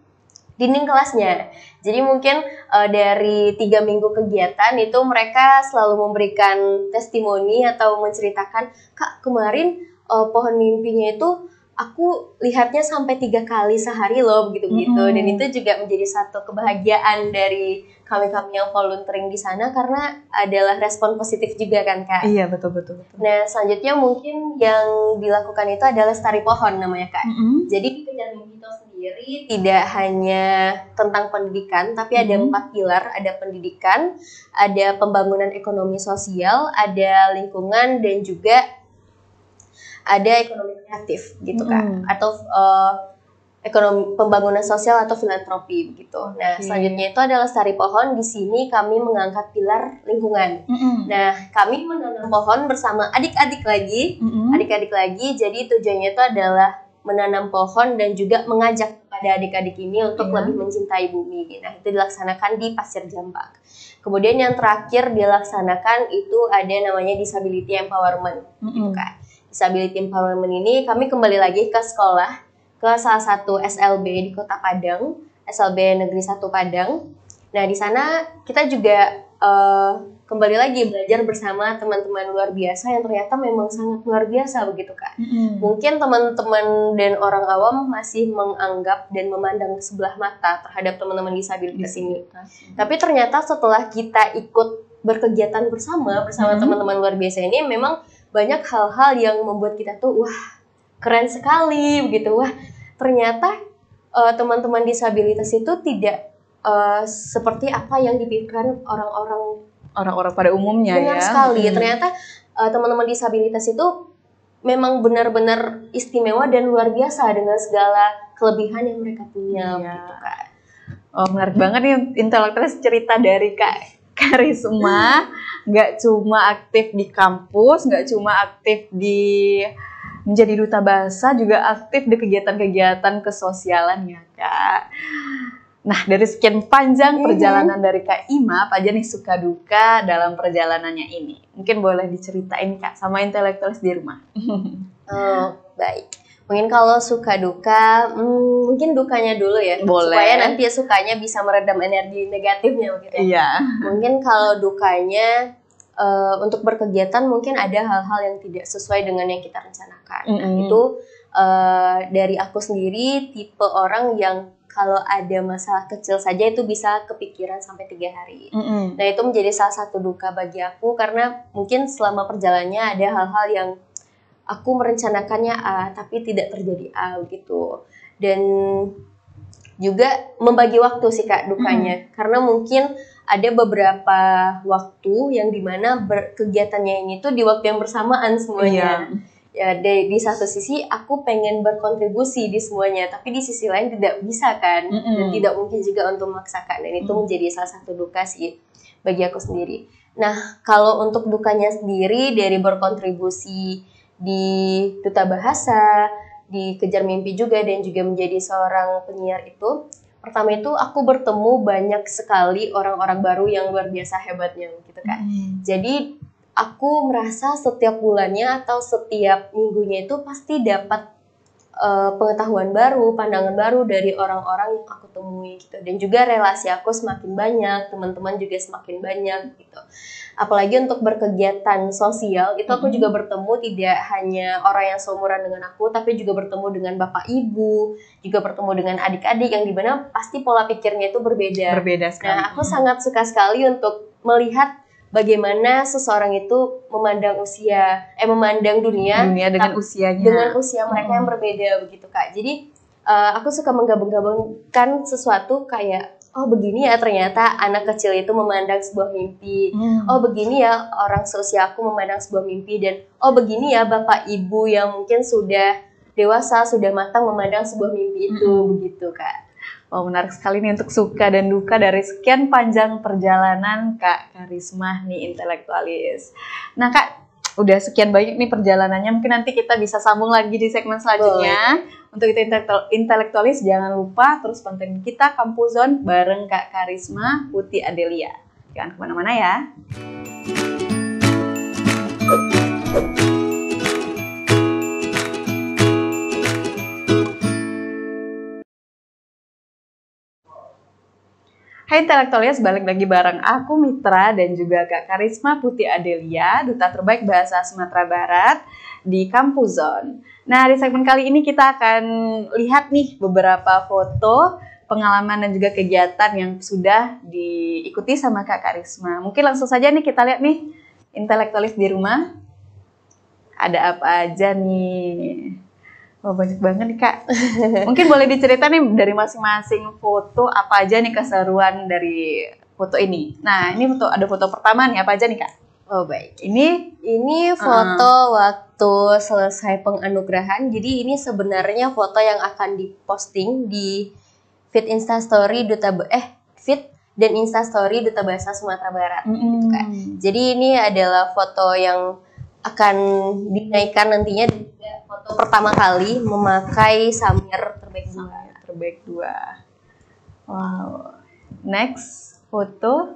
dinding kelasnya. Jadi mungkin dari 3 minggu kegiatan itu mereka selalu memberikan testimoni atau menceritakan, Kak kemarin pohon mimpinya itu aku lihatnya sampai 3 kali sehari loh begitu-begitu. Dan itu juga menjadi satu kebahagiaan dari kami-kami yang volunteering di sana, karena adalah respon positif juga kan Kak. Iya betul. Nah selanjutnya mungkin yang dilakukan itu adalah lestari pohon namanya Kak. Jadi di Kejar Mimpi itu sendiri tidak hanya tentang pendidikan, tapi ada 4 pilar, ada pendidikan, ada pembangunan ekonomi sosial, ada lingkungan, dan juga ada ekonomi kreatif gitu Kak, atau ekonomi pembangunan sosial atau filantropi begitu. Nah, selanjutnya itu adalah lestari pohon. Di sini kami mengangkat pilar lingkungan. Nah, kami menanam pohon bersama adik-adik lagi. Jadi tujuannya itu adalah menanam pohon dan juga mengajak pada adik-adik ini untuk lebih mencintai bumi. Nah, itu dilaksanakan di Pasir Jambak. Kemudian yang terakhir dilaksanakan itu ada namanya disability empowerment gitu Kak. Disability empowerment ini kami kembali lagi ke sekolah, ke salah satu SLB di Kota Padang, SLB Negeri 1 Padang. Nah, di sana kita juga kembali lagi belajar bersama teman-teman luar biasa yang ternyata memang sangat luar biasa begitu Kak. Mungkin teman-teman dan orang awam masih menganggap dan memandang sebelah mata terhadap teman-teman disabilitas ini. Tapi ternyata setelah kita ikut berkegiatan bersama teman-teman luar biasa ini, memang banyak hal-hal yang membuat kita tuh wah keren sekali begitu. Wah ternyata teman-teman disabilitas itu tidak seperti apa yang dipikirkan orang-orang pada umumnya. Benar sekali. Ternyata teman-teman disabilitas itu memang benar-benar istimewa dan luar biasa dengan segala kelebihan yang mereka punya gitu Kak. Menarik banget nih intelektualis cerita dari Kak Karisma. Nggak cuma aktif di kampus, nggak cuma aktif di menjadi duta bahasa juga aktif di kegiatan-kegiatan kesosialan ya Kak. Nah, dari sekian panjang perjalanan dari Kak Ima, apa aja nih suka duka dalam perjalanannya ini? Mungkin boleh diceritain Kak sama intelektualis di rumah. Oh, baik. Mungkin kalau suka duka, mungkin dukanya dulu ya. Boleh. Supaya nanti sukanya bisa meredam energi negatifnya gitu ya. Iya. Mungkin kalau dukanya untuk berkegiatan mungkin ada hal-hal yang tidak sesuai dengan yang kita rencanakan. Nah, itu dari aku sendiri tipe orang yang kalau ada masalah kecil saja itu bisa kepikiran sampai 3 hari. Nah, itu menjadi salah satu duka bagi aku karena mungkin selama perjalanannya ada hal-hal yang aku merencanakannya A tapi tidak terjadi A gitu. Dan juga membagi waktu sih Kak dukanya. Karena mungkin ada beberapa waktu yang dimana kegiatannya ini tuh di waktu yang bersamaan semuanya. Ya, di satu sisi aku pengen berkontribusi di semuanya, tapi di sisi lain tidak bisa kan, dan tidak mungkin juga untuk memaksakan, dan itu menjadi salah satu duka sih bagi aku sendiri. Nah, kalau untuk dukanya sendiri dari berkontribusi di Duta Bahasa, di Kejar Mimpi juga, dan juga menjadi seorang penyiar itu, pertama itu aku bertemu banyak sekali orang-orang baru yang luar biasa hebatnya gitu kan. Jadi aku merasa setiap bulannya atau setiap minggunya itu pasti dapat pengetahuan baru, pandangan baru dari orang-orang yang aku temui gitu. Dan juga relasi aku semakin banyak, teman-teman juga semakin banyak gitu. Apalagi untuk berkegiatan sosial, itu aku juga bertemu tidak hanya orang yang seumuran dengan aku, tapi juga bertemu dengan bapak ibu, juga bertemu dengan adik-adik yang dimana pasti pola pikirnya itu berbeda. Berbeda sekali. Nah, aku sangat suka sekali untuk melihat bagaimana seseorang itu memandang dunia dengan usianya, dengan usia mereka yang berbeda begitu Kak. Jadi aku suka menggabung-gabungkan sesuatu kayak oh begini ya ternyata anak kecil itu memandang sebuah mimpi. Oh begini ya orang seusia aku memandang sebuah mimpi, dan oh begini ya bapak ibu yang mungkin sudah dewasa, sudah matang memandang sebuah mimpi itu begitu Kak. Oh, menarik sekali nih untuk suka dan duka dari sekian panjang perjalanan Kak Karisma nih intelektualis. Nah Kak, udah sekian banyak nih perjalanannya, mungkin nanti kita bisa sambung lagi di segmen selanjutnya. Untuk itu intelektualis jangan lupa terus pantengin kita Kampus Zone bareng Kak Karisma Putih Adelia. Jangan kemana-mana ya. Hai intelektualis, balik lagi bareng aku Mitra dan juga Kak Karisma Putih Adelia, Duta Terbaik Bahasa Sumatera Barat di Kampus Zone. Nah, di segmen kali ini kita akan lihat nih beberapa foto, pengalaman dan juga kegiatan yang sudah diikuti sama Kak Karisma. Mungkin langsung saja nih kita lihat nih intelektualis di rumah. Ada apa aja nih? Oh, banyak banget nih Kak. Mungkin boleh diceritain nih dari masing-masing foto apa aja nih keseruan dari foto ini. Nah, ini ada foto pertama nih, apa aja nih Kak? Oh baik. Ini foto waktu selesai penganugerahan. Jadi ini sebenarnya foto yang akan diposting di feed Instastory feed dan Instastory Duta Bahasa Sumatera Barat gitu Kak. Jadi ini adalah foto yang akan dinaikkan nantinya, dan juga foto pertama kali memakai Samir Terbaik 2. Wow. Next foto.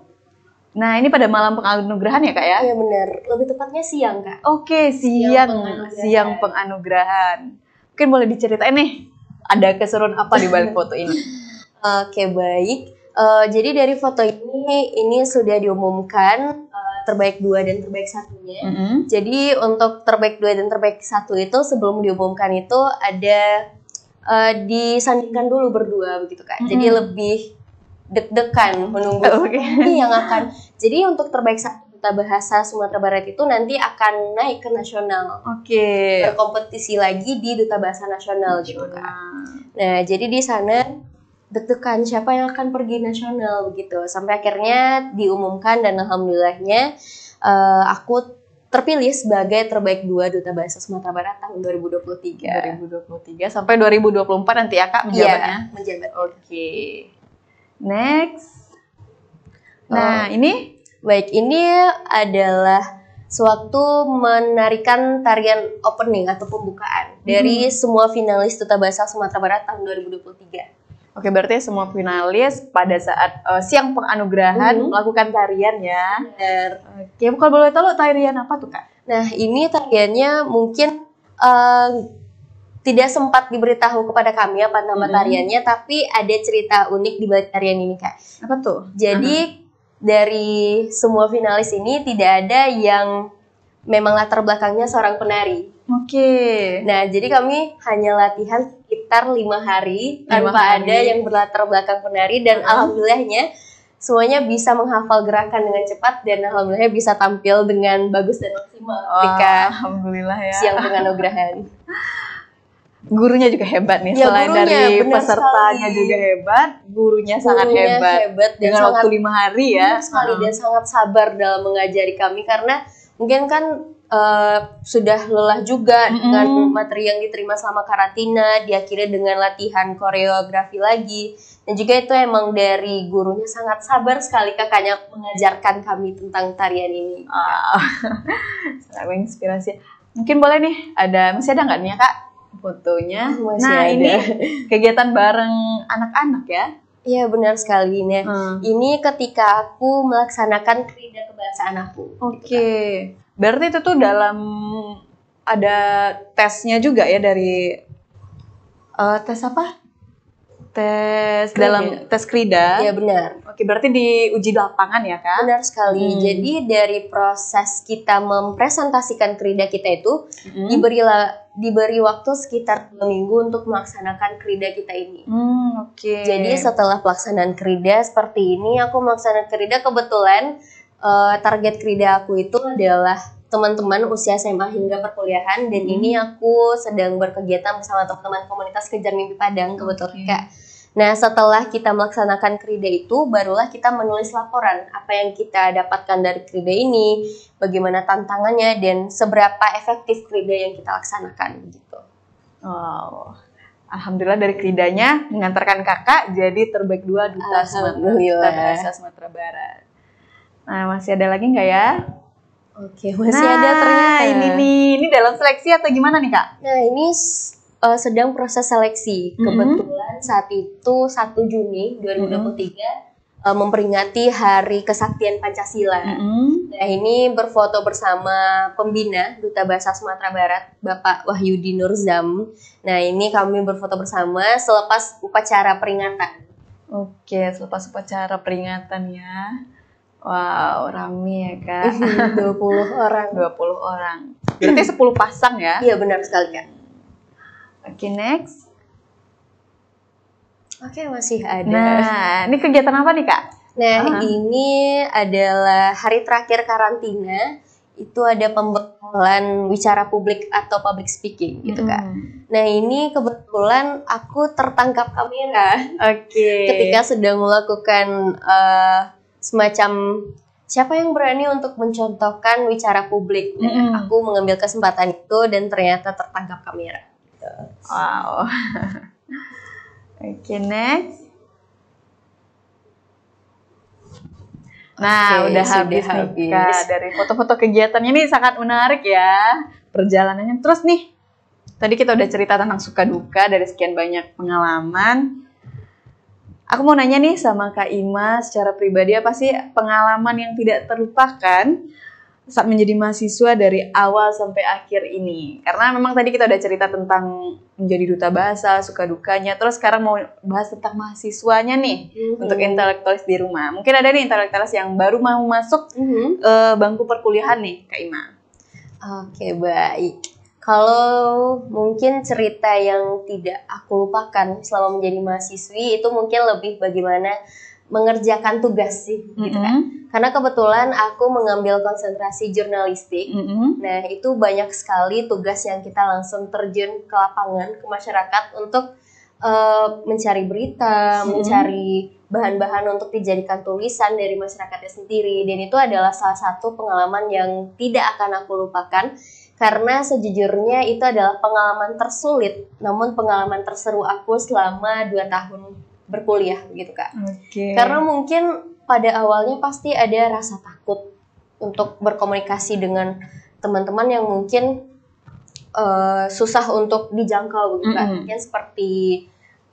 Nah, ini pada malam penganugerahan ya Kak ya? Iya benar. Lebih tepatnya siang Kak. Oke, siang penganugerahan. Mungkin boleh diceritain nih, ada keseruan apa di balik foto ini? Oke, baik. Jadi dari foto ini sudah diumumkan terbaik 2 dan terbaik 1-nya. Jadi untuk terbaik 2 dan terbaik 1 itu sebelum diumumkan itu ada disandingkan dulu berdua begitu Kak. Jadi lebih deg-degan menunggu ini yang akan. Jadi untuk terbaik 1 Duta Bahasa Sumatera Barat itu nanti akan naik ke nasional. Berkompetisi lagi di Duta Bahasa Nasional gitu Kak. Nah, jadi di sana deg-degan siapa yang akan pergi nasional begitu, sampai akhirnya diumumkan dan alhamdulillahnya aku terpilih sebagai terbaik 2 Duta Bahasa Sumatera Barat tahun 2023 sampai 2024 nanti ya Kak menjabatnya. Iya, menjabat. Oke. Next. Nah, ini baik, ini adalah sewaktu menarikan tarian opening atau pembukaan dari semua finalis Duta Bahasa Sumatera Barat tahun 2023. Oke, berarti semua finalis pada saat siang penganugerahan melakukan tarian ya. Benar. Oke, kalau boleh tahu tarian apa tuh Kak? Nah, ini tariannya mungkin tidak sempat diberitahu kepada kami apa nama tariannya, tapi ada cerita unik di balik tarian ini, Kak. Apa tuh? Jadi dari semua finalis ini tidak ada yang memang latar belakangnya seorang penari. Oke. Nah, jadi kami hanya latihan sekitar 5 hari tanpa ada yang berlatar belakang penari, dan alhamdulillahnya semuanya bisa menghafal gerakan dengan cepat dan alhamdulillah bisa tampil dengan bagus dan maksimal ketika alhamdulillah ya. siang penganugerahan. Gurunya juga hebat nih, ya, selain gurunya, dari pesertanya sekali. juga hebat, gurunya sangat hebat dan dengan sangat, waktu 5 hari ya. Sekali dan sangat sabar dalam mengajari kami, karena mungkin kan sudah lelah juga dengan materi yang diterima selama karantina, diakhiri dengan latihan koreografi lagi, dan juga itu emang dari gurunya sangat sabar sekali kakaknya mengajarkan kami tentang tarian ini. Sangat menginspirasi. Mungkin boleh nih, masih ada nggak nih ya Kak fotonya? Masih nah ada. Ini kegiatan bareng anak-anak ya? Iya benar sekali nih. Ini ketika aku melaksanakan krida kebahasaan aku. Oke. Berarti itu tuh dalam ada tesnya juga ya dari tes apa? Tes krida. Dalam tes krida. Iya benar. Oke, berarti diuji di lapangan ya Kak? Benar sekali. Jadi dari proses kita mempresentasikan krida kita itu diberi waktu sekitar 2 minggu untuk melaksanakan krida kita ini. Oke. Jadi setelah pelaksanaan krida seperti ini, aku melaksanakan krida, kebetulan target krida aku itu adalah teman-teman usia SMA hingga perkuliahan, dan ini aku sedang berkegiatan bersama teman-teman komunitas Kejar Mimpi Padang kebetulan Kak. Nah, setelah kita melaksanakan krida itu, barulah kita menulis laporan apa yang kita dapatkan dari krida ini, bagaimana tantangannya, dan seberapa efektif krida yang kita laksanakan gitu. Wow. Alhamdulillah dari kridanya mengantarkan kakak jadi terbaik 2 Duta Bahasa Sumatera Barat. Nah, masih ada lagi nggak ya? Oke, masih ada ternyata. Ini dalam seleksi atau gimana nih Kak? Nah, ini sedang proses seleksi. Kebetulan saat itu 1 Juni 2023 memperingati Hari Kesaktian Pancasila. Nah, ini berfoto bersama pembina Duta Bahasa Sumatera Barat, Bapak Wahyudi Nurzam. Nah, ini kami berfoto bersama selepas upacara peringatan. Oke, selepas upacara peringatan ya. Wow, rame ya Kak. 20 orang. 20 orang. Berarti 10 pasang ya? Iya, benar sekali Kak. Oke, next. Oke, masih ada. Nah, ini kegiatan apa nih Kak? Nah, ini adalah hari terakhir karantina. Itu ada pembekalan wicara publik atau public speaking gitu Kak. Nah, ini kebetulan aku tertangkap kamera. Oke. Ketika sedang melakukan semacam siapa yang berani untuk mencontohkan wicara publik. Nah, aku mengambil kesempatan itu dan ternyata tertangkap kamera. Wow. Oke, next. Nah, udah habis nih Kak. Dari foto-foto kegiatannya ini sangat menarik ya perjalanannya. Terus nih, tadi kita udah cerita tentang suka duka dari sekian banyak pengalaman. Aku mau nanya nih sama Kak Ima secara pribadi, apa sih pengalaman yang tidak terlupakan saat menjadi mahasiswa dari awal sampai akhir ini? Karena memang tadi kita udah cerita tentang menjadi duta bahasa, suka dukanya. Terus sekarang mau bahas tentang mahasiswanya nih, untuk intelektualis di rumah. Mungkin ada nih intelektualis yang baru mau masuk bangku perkuliahan nih, Kak Ima. Oke, baik. Kalau mungkin cerita yang tidak aku lupakan selama menjadi mahasiswi itu mungkin lebih bagaimana mengerjakan tugas sih gitu kan. Karena kebetulan aku mengambil konsentrasi jurnalistik. Nah, itu banyak sekali tugas yang kita langsung terjun ke lapangan, ke masyarakat untuk mencari berita, mencari bahan-bahan untuk dijadikan tulisan dari masyarakatnya sendiri. Dan itu adalah salah satu pengalaman yang tidak akan aku lupakan. Karena sejujurnya itu adalah pengalaman tersulit, namun pengalaman terseru aku selama 2 tahun berkuliah gitu Kak. Karena mungkin pada awalnya pasti ada rasa takut untuk berkomunikasi dengan teman-teman yang mungkin susah untuk dijangkau begitu kan. Mungkin seperti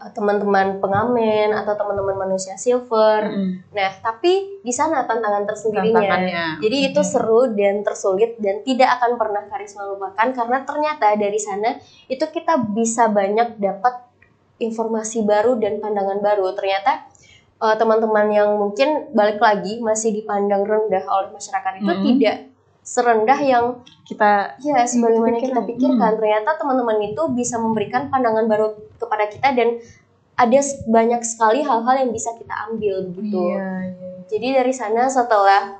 teman-teman pengamen atau teman-teman manusia silver. Nah, tapi di sana tantangan tersendirinya. Jadi itu seru dan tersulit dan tidak akan pernah Karisma lupakan karena ternyata dari sana itu kita bisa banyak dapat informasi baru dan pandangan baru. Ternyata teman-teman yang mungkin balik lagi masih dipandang rendah oleh masyarakat itu tidak serendah yang kita sebagaimana kita pikirkan. Ternyata teman-teman itu bisa memberikan pandangan baru kepada kita dan ada banyak sekali hal-hal yang bisa kita ambil begitu. Jadi dari sana setelah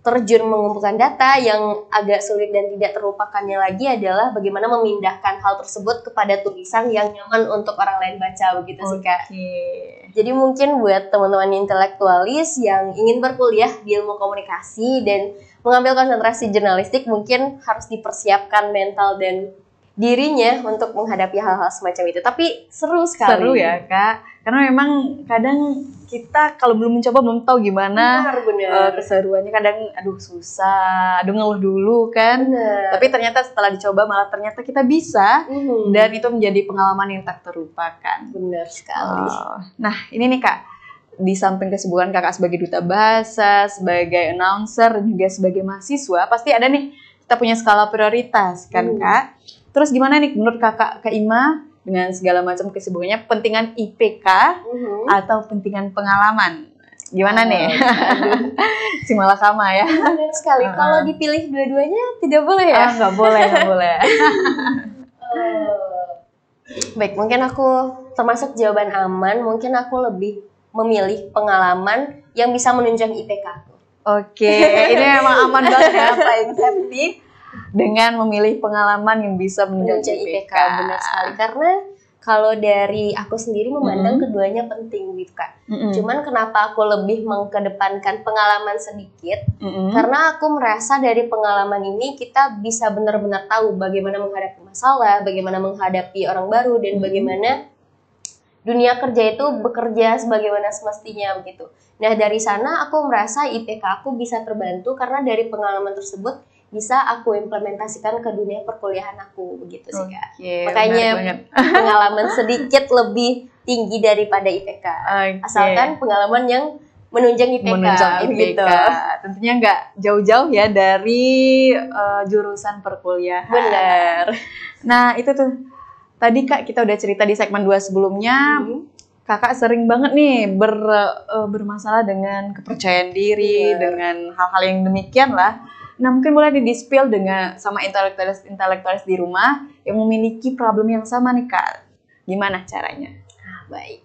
terjun mengumpulkan data, yang agak sulit dan tidak terlupakannya lagi adalah bagaimana memindahkan hal tersebut kepada tulisan yang nyaman untuk orang lain baca begitu sih Kak. Jadi mungkin buat teman-teman intelektualis yang ingin berkuliah di ilmu komunikasi dan mengambil konsentrasi jurnalistik, mungkin harus dipersiapkan mental dan dirinya untuk menghadapi hal-hal semacam itu. Tapi seru sekali. Seru ya Kak, karena memang kadang kita kalau belum mencoba belum tahu gimana keseruannya. Kadang aduh susah, aduh ngeluh dulu kan. Tapi ternyata setelah dicoba malah ternyata kita bisa, dan itu menjadi pengalaman yang tak terlupakan. Benar sekali. Nah ini nih Kak, di samping kesibukan Kakak sebagai duta bahasa, sebagai announcer, dan juga sebagai mahasiswa, pasti ada nih kita punya skala prioritas kan Kak. Terus gimana nih menurut Kak Ima dengan segala macam kesibukannya, pentingan IPK atau pentingan pengalaman? Gimana nih? Si malakama ya. Benar sekali. Kalau dipilih dua-duanya tidak boleh ya? Nggak boleh, nggak boleh. Baik, mungkin aku termasuk jawaban aman. Mungkin aku lebih memilih pengalaman yang bisa menunjang IPK aku. Oke, ini memang aman banget ya, paling safety dengan memilih pengalaman yang bisa menunjang IPK. Benar sekali, karena kalau dari aku sendiri memandang keduanya penting gitu Kak. Cuman kenapa aku lebih mengkedepankan pengalaman sedikit, karena aku merasa dari pengalaman ini kita bisa benar-benar tahu bagaimana menghadapi masalah, bagaimana menghadapi orang baru, dan bagaimana dunia kerja itu bekerja sebagaimana semestinya begitu. Nah dari sana aku merasa IPK aku bisa terbantu karena dari pengalaman tersebut bisa aku implementasikan ke dunia perkuliahan aku begitu sih Kak. Makanya pengalaman sedikit lebih tinggi daripada IPK. Asalkan pengalaman yang menunjang IPK. Gitu. Tentunya nggak jauh-jauh ya dari jurusan perkuliahan. Benar. Nah itu tuh tadi Kak kita udah cerita di segmen 2 sebelumnya. Kakak sering banget nih bermasalah dengan kepercayaan diri, dengan hal-hal yang demikian lah. Nah mungkin boleh di-spill dengan sama intelektualis di rumah yang memiliki problem yang sama nih Kak. Gimana caranya? Baik.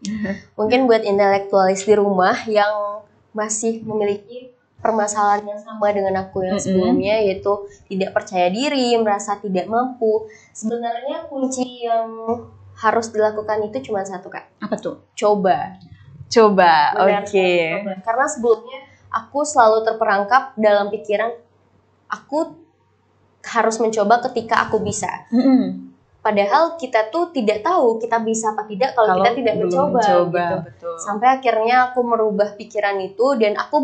Mungkin buat intelektualis di rumah yang masih memiliki permasalahan yang sama dengan aku yang sebelumnya, yaitu tidak percaya diri, merasa tidak mampu. Sebenarnya kunci yang harus dilakukan itu cuma satu Kak. Apa tuh? Coba. Oke. Karena sebelumnya aku selalu terperangkap dalam pikiran aku harus mencoba ketika aku bisa. Padahal kita tuh tidak tahu kita bisa apa tidak kalau kita tidak mencoba gitu. Betul. Sampai akhirnya aku merubah pikiran itu dan aku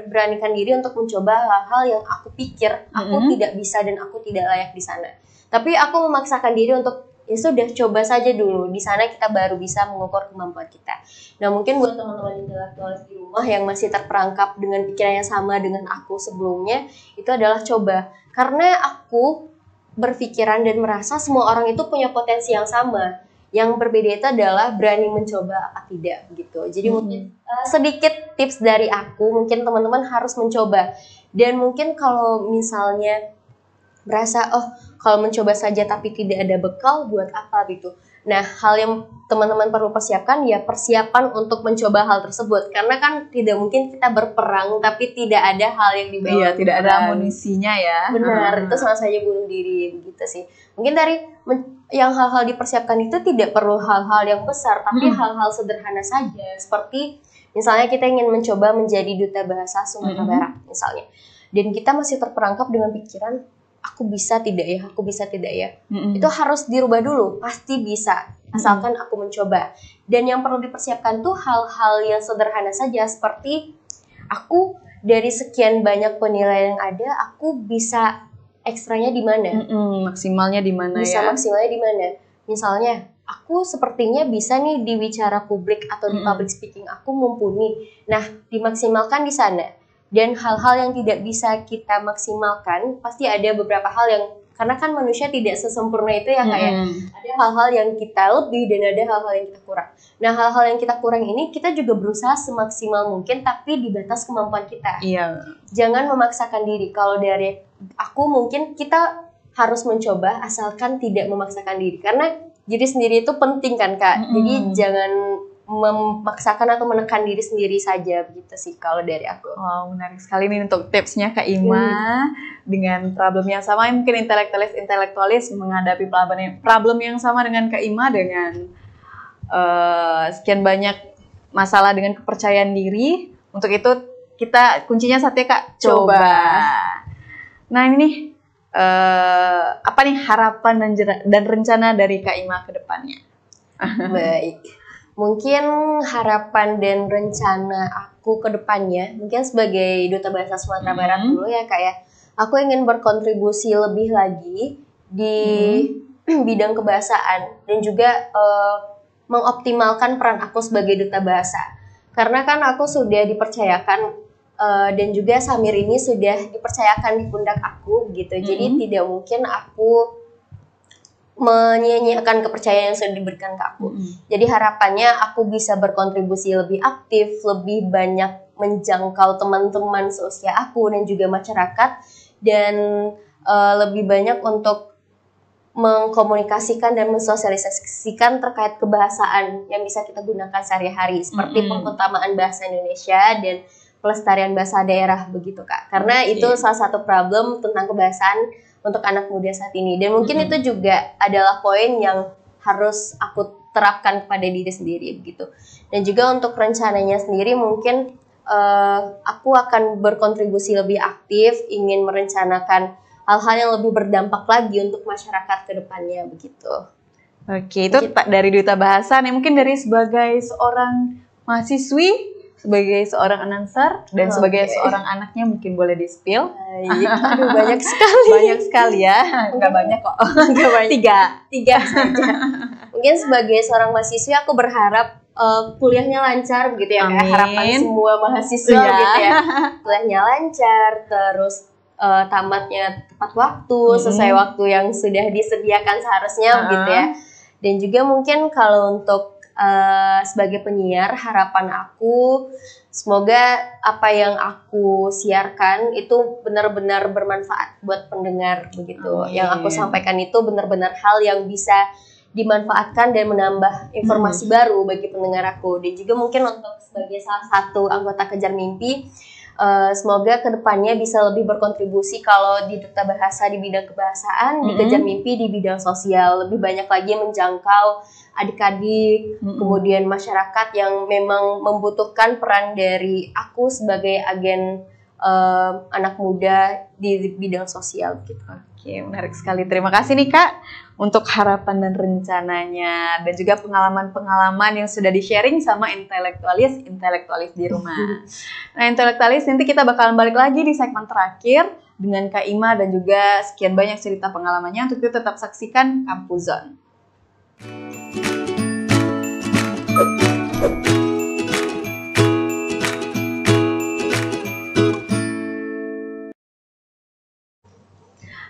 beranikan diri untuk mencoba hal-hal yang aku pikir aku tidak bisa dan aku tidak layak di sana. Tapi aku memaksakan diri untuk ya sudah coba saja dulu. Di sana kita baru bisa mengukur kemampuan kita. Nah, mungkin buat teman-teman intelektualis di rumah yang masih terperangkap dengan pikiran yang sama dengan aku sebelumnya, itu adalah coba. Karena aku berpikiran dan merasa semua orang itu punya potensi yang sama. Yang berbeda itu adalah berani mencoba apa tidak gitu. Jadi mungkin sedikit tips dari aku, mungkin teman-teman harus mencoba. Dan mungkin kalau misalnya merasa kalau mencoba saja tapi tidak ada bekal, buat apa gitu. Nah, hal yang teman-teman perlu persiapkan ya persiapan untuk mencoba hal tersebut. Karena kan tidak mungkin kita berperang tapi tidak ada hal yang dibawa. Iya, tidak ada amunisinya ya. Benar, itu sama saja bunuh diri begitu sih. Mungkin dari yang hal-hal dipersiapkan itu tidak perlu hal-hal yang besar, tapi hal-hal sederhana saja. Seperti misalnya kita ingin mencoba menjadi duta bahasa Sumatera Barat misalnya. Dan kita masih terperangkap dengan pikiran aku bisa tidak ya, itu harus dirubah dulu, pasti bisa, asalkan aku mencoba. Dan yang perlu dipersiapkan tuh hal-hal yang sederhana saja, seperti aku dari sekian banyak penilaian yang ada, aku bisa ekstranya di mana? Maksimalnya di mana Bisa ya? maksimalnya di mana? Misalnya, aku sepertinya bisa nih di wicara publik atau di public speaking aku mumpuni. Nah, dimaksimalkan di sana. Dan hal-hal yang tidak bisa kita maksimalkan, pasti ada beberapa hal yang, karena kan manusia tidak sesempurna itu ya kayak ada hal-hal yang kita lebih dan ada hal-hal yang kita kurang. Nah, hal-hal yang kita kurang ini kita juga berusaha semaksimal mungkin tapi di batas kemampuan kita. Iya. Jangan memaksakan diri. Kalau dari aku mungkin kita harus mencoba asalkan tidak memaksakan diri. Karena diri sendiri itu penting kan Kak. Jadi jangan memaksakan atau menekan diri sendiri saja begitu sih kalau dari aku. Wow, menarik sekali nih untuk tipsnya Kak Ima dengan problem yang sama. Mungkin intelektualis menghadapi problem yang sama dengan Kak Ima dengan sekian banyak masalah dengan kepercayaan diri. Untuk itu kita kuncinya satu ya Kak, coba. Nah ini nih, apa nih harapan dan rencana dari Kak Ima ke depannya? Baik. Mungkin harapan dan rencana aku ke depannya, mungkin sebagai Duta Bahasa Sumatera Barat dulu ya Kak ya, aku ingin berkontribusi lebih lagi di bidang kebahasaan dan juga mengoptimalkan peran aku sebagai Duta Bahasa. Karena kan aku sudah dipercayakan dan juga Samir ini sudah dipercayakan di pundak aku gitu, jadi tidak mungkin aku menyia-nyiakan kepercayaan yang sudah diberikan ke aku. Jadi harapannya aku bisa berkontribusi lebih aktif, lebih banyak menjangkau teman-teman seusia aku dan juga masyarakat, dan lebih banyak untuk mengkomunikasikan dan mensosialisasikan terkait kebahasaan yang bisa kita gunakan sehari-hari seperti pengutamaan bahasa Indonesia dan pelestarian bahasa daerah begitu Kak. Karena itu salah satu problem tentang kebahasaan untuk anak muda saat ini, dan mungkin itu juga adalah poin yang harus aku terapkan kepada diri sendiri begitu. Dan juga untuk rencananya sendiri mungkin aku akan berkontribusi lebih aktif, ingin merencanakan hal-hal yang lebih berdampak lagi untuk masyarakat ke depannya begitu. Oke, itu dari Duta Bahasa nih, mungkin dari sebagai seorang mahasiswi, sebagai seorang announcer, dan sebagai seorang anaknya mungkin boleh di-spill. Aduh, banyak sekali. Banyak sekali ya, nggak banyak kok. Nggak banyak. Tiga saja. Mungkin sebagai seorang mahasiswi aku berharap kuliahnya lancar begitu ya, kayak harapan semua mahasiswa gitu ya. Kuliahnya lancar, terus tamatnya tepat waktu, sesuai waktu yang sudah disediakan seharusnya begitu ya. Dan juga mungkin kalau untuk sebagai penyiar, harapan aku semoga apa yang aku siarkan itu benar-benar bermanfaat buat pendengar begitu. Yang aku sampaikan itu benar-benar hal yang bisa dimanfaatkan dan menambah informasi baru bagi pendengar aku. Dan juga mungkin untuk sebagai salah satu anggota Kejar Mimpi, semoga kedepannya bisa lebih berkontribusi kalau di Duta Bahasa di bidang kebahasaan, di Kejar Mimpi di bidang sosial, lebih banyak lagi menjangkau adik-adik, kemudian masyarakat yang memang membutuhkan peran dari aku sebagai agen anak muda di bidang sosial gitu. Oke, menarik sekali. Terima kasih nih Kak untuk harapan dan rencananya, dan juga pengalaman-pengalaman yang sudah di-sharing sama intelektualis di rumah. Nah, intelektualis, nanti kita bakalan balik lagi di segmen terakhir dengan Kak Ima dan juga sekian banyak cerita pengalamannya. Untuk itu tetap saksikan Kampus Zone.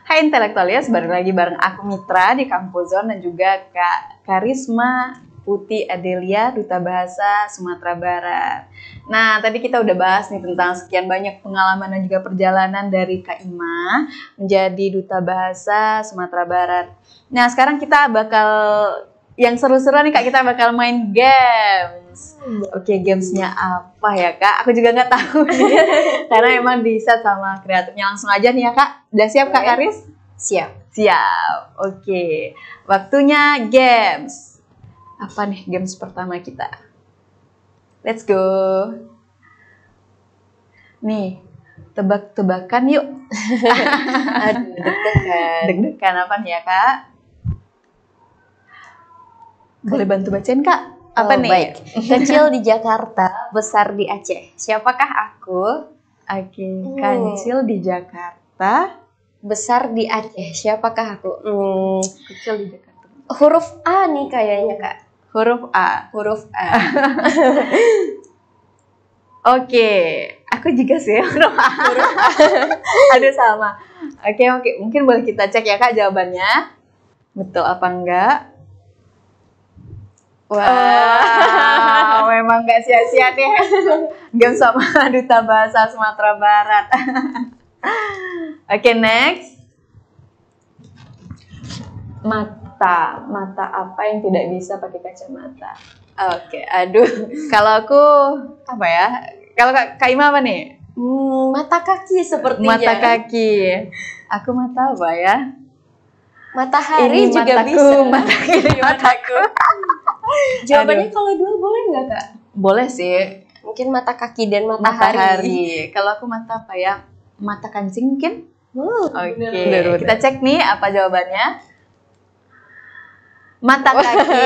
Hai intelektualis, balik lagi bareng aku Mitra di Kampus Zone dan juga Kak Karisma Putih Adelia, Duta Bahasa Sumatera Barat. Nah, tadi kita udah bahas nih tentang sekian banyak pengalaman dan juga perjalanan dari Kak Ima menjadi Duta Bahasa Sumatera Barat. Nah, sekarang kita bakal yang seru-seru nih Kak, kita bakal main games. Oke, gamesnya apa ya Kak? Aku juga nggak tahu nih. Karena emang di-set sama kreatifnya. Langsung aja nih ya Kak. Udah siap Kak Karis? Siap. Siap. Oke. Waktunya games. Apa nih games pertama kita? Let's go. Nih, tebak-tebakan yuk. Aduh, deg-degan. Deg-degan apa nih ya Kak? Boleh bantu bacain Kak? Apa nih? Baik. Kecil di Jakarta, besar di Aceh. Siapakah aku? Oke, kancil di Jakarta. Besar di Aceh. Siapakah aku? Kecil di Jakarta. Huruf A nih kayaknya, Kak. Huruf A. Huruf A. Oke, aku juga sih huruf A. Aduh sama. Oke, mungkin boleh kita cek ya Kak jawabannya. Betul apa enggak? Wah, memang nggak sia-sia nih game sama Duta Bahasa Sumatera Barat. Oke, next. Mata apa yang tidak bisa pakai kacamata? Oke, aduh. Kalau aku apa ya? Kalau Kak Ima apa nih? Mata kaki sepertinya. Mata kaki. Aku mata apa ya? Matahari ini juga mataku, bisa. Mata kiri mataku. Jawabannya kalau dua boleh nggak, Kak? Boleh sih. Mungkin mata kaki dan matahari. Kalau aku mata apa ya? Mata kancing mungkin? Oke. Bener. Kita cek nih apa jawabannya. Mata kaki.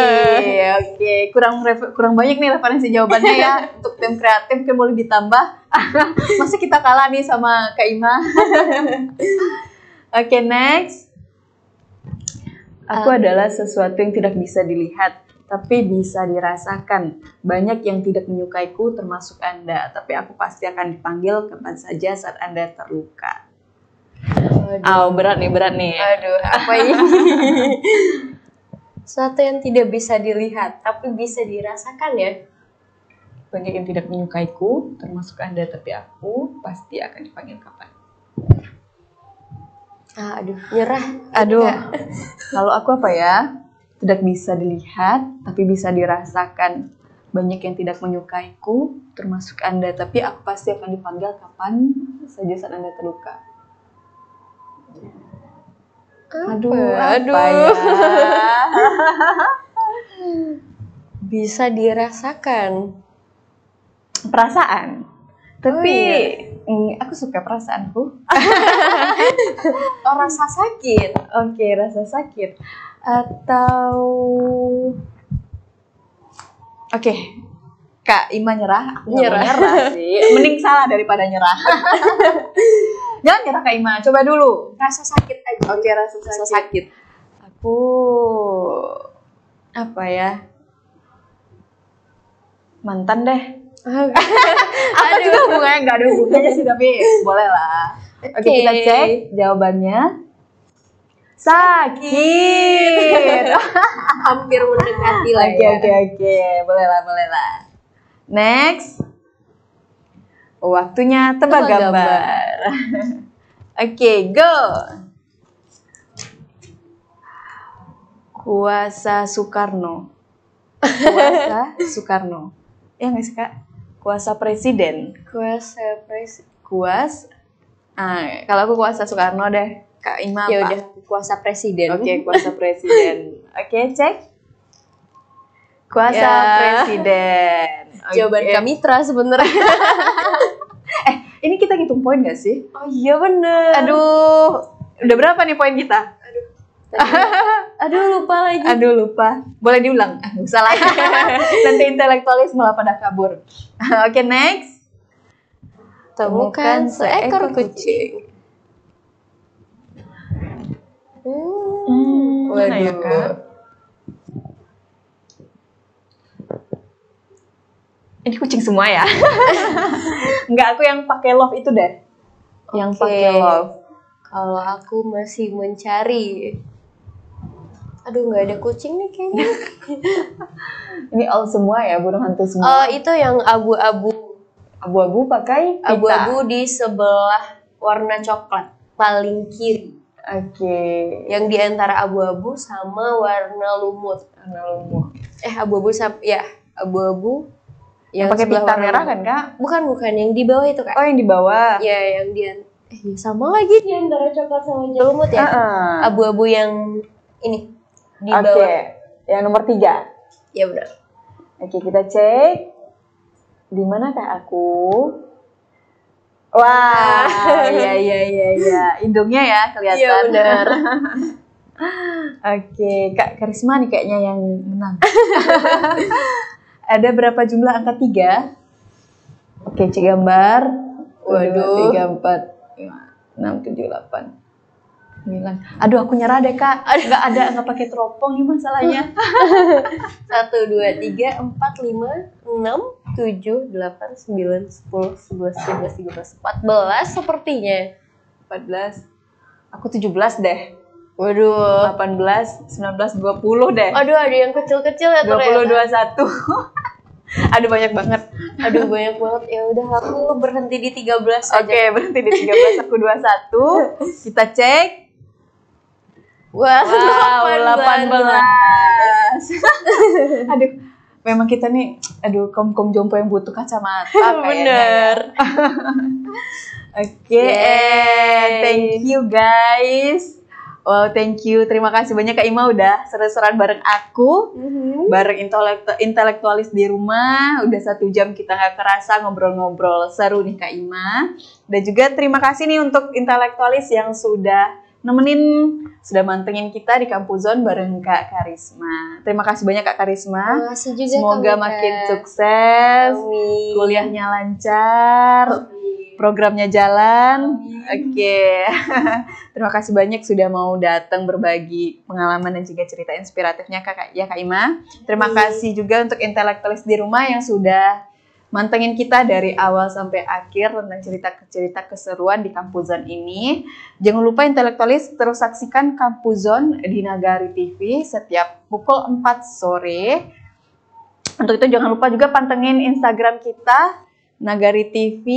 Oke. Kurang banyak nih referensi jawabannya ya. Untuk tim kreatif mungkin boleh ditambah. Masa kita kalah nih sama Kak Ima. Oke, next. Aku adalah sesuatu yang tidak bisa dilihat, tapi bisa dirasakan. Banyak yang tidak menyukaiku, termasuk Anda. Tapi aku pasti akan dipanggil kapan saja saat Anda terluka. Berat nih. Aduh, apa ini? Sesuatu yang tidak bisa dilihat, tapi bisa dirasakan ya. Banyak yang tidak menyukaiku, termasuk Anda. Tapi aku pasti akan dipanggil kapan. Nyerah. Kalau aku apa ya? Tidak bisa dilihat, tapi bisa dirasakan. Banyak yang tidak menyukaiku, termasuk Anda. Tapi aku pasti akan dipanggil kapan saja saat Anda terluka. Apa ya? Bisa dirasakan. Perasaan. Tapi aku suka perasaanku. Rasa sakit. Oke, rasa sakit. Atau Oke, Kak Ima nyerah. Aku nggak mau nyerah sih. Mending salah daripada nyerah. Jangan nyerah Kak Ima, coba dulu. Rasa sakit aja. Oke, rasa sakit. Aku apa ya? Mantan deh. Apa juga hubungannya? Nggak ada hubungannya sih, tapi boleh lah. Oke, kita cek jawabannya. Sakit. Hampir mendekati lah. Oke. Boleh lah. Next. Waktunya tebak gambar. Oke, go. Kuasa Soekarno. Ya nggak sih Kak? Kuasa presiden. Kalau aku kuasa Soekarno deh. Kak Ima ya apa? udah kuasa presiden. Oke, kuasa presiden. Oke, cek. Kuasa presiden. Jawaban Kamitra sebenarnya. Ini kita hitung poin gak sih? Oh iya bener. Aduh, udah berapa nih poin kita? Aduh lupa. Boleh diulang? Salah. Nanti intelektualis malah pada kabur. Oke, next. Temukan seekor kucing. Mana ya, Kak? Ini kucing semua ya? Enggak, aku yang pakai love itu deh. Yang pakai love. Kalau aku masih mencari. Aduh, nggak ada kucing nih kayaknya. Ini all semua ya, burung hantu semua. Oh, itu yang abu-abu. Abu-abu pakai pita. Abu-abu di sebelah warna coklat paling kiri. Oke. Yang di antara abu-abu sama warna lumut. Abu-abu abu-abu. Yang pakai pita merah kan, Kak? Bukan, yang di bawah itu, Kak. Oh, yang di bawah. Ya, yang di sama lagi di antara coklat sama lumut ya. Abu-abu yang ini di bawah. Oke. Yang nomor 3. Ya benar. Oke, kita cek. Di mana Kak aku? Wah, iya. Hidungnya ya kelihatan. Iya benar. Oke, Kak Karisma nih kayaknya yang menang. Ada berapa jumlah angka 3? Oke, cek gambar. Waduh. 2, 3, 4, 5, 6, 7, 8, 9. Aduh, aku nyerah deh, Kak. Nggak pakai teropong nih masalahnya. 1, 2, 3, 4, 5, 6, 7, 8, 9, 10, 11, 12, 13, 14 sepertinya. 14. Aku 17 deh. Waduh. 18, 19, 20 deh. Aduh, ada yang kecil-kecil ya 20, ternyata. 21. Aduh, banyak banget. Aduh, banyak banget. Ya udah, aku berhenti di 13 aja. Oke, berhenti di 13, aku 21. Kita cek. Wow, Wow, 18. Aduh, memang kita nih, kaum jompo yang butuh kacamata kayaknya. Bener. Oke, thank you guys. Wow, thank you. Terima kasih banyak Kak Ima udah seru-seruan bareng aku. Bareng intelektualis di rumah. Udah 1 jam kita nggak kerasa ngobrol-ngobrol seru nih Kak Ima. Dan juga terima kasih nih untuk intelektualis yang sudah mantengin kita di Kampus Zone bareng Kak Karisma. Terima kasih banyak Kak Karisma. Terima kasih juga. Semoga makin sukses. Amin. Kuliahnya lancar. Programnya jalan. Oke. Terima kasih banyak sudah mau datang berbagi pengalaman dan juga cerita inspiratifnya Kak Ima. Terima kasih juga untuk intelektualis di rumah yang sudah mantengin kita dari awal sampai akhir tentang cerita-cerita keseruan di Kampus Zone ini. Jangan lupa intelektualis terus saksikan Kampus Zone di Nagari TV setiap pukul 4 sore. Untuk itu jangan lupa juga pantengin Instagram kita Nagari TV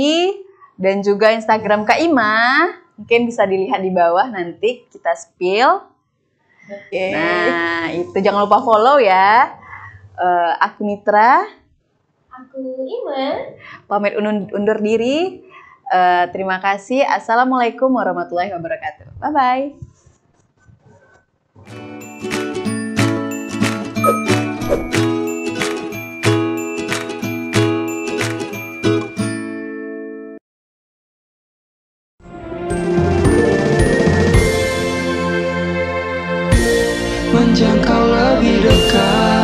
dan juga Instagram Kak Ima. Mungkin bisa dilihat di bawah nanti kita spill. Oke. Nah, itu jangan lupa follow ya. Aku Mitra. Aku Ima. Pamit undur diri. Terima kasih. Assalamualaikum warahmatullahi wabarakatuh. Bye-bye. Menjangkau lebih dekat.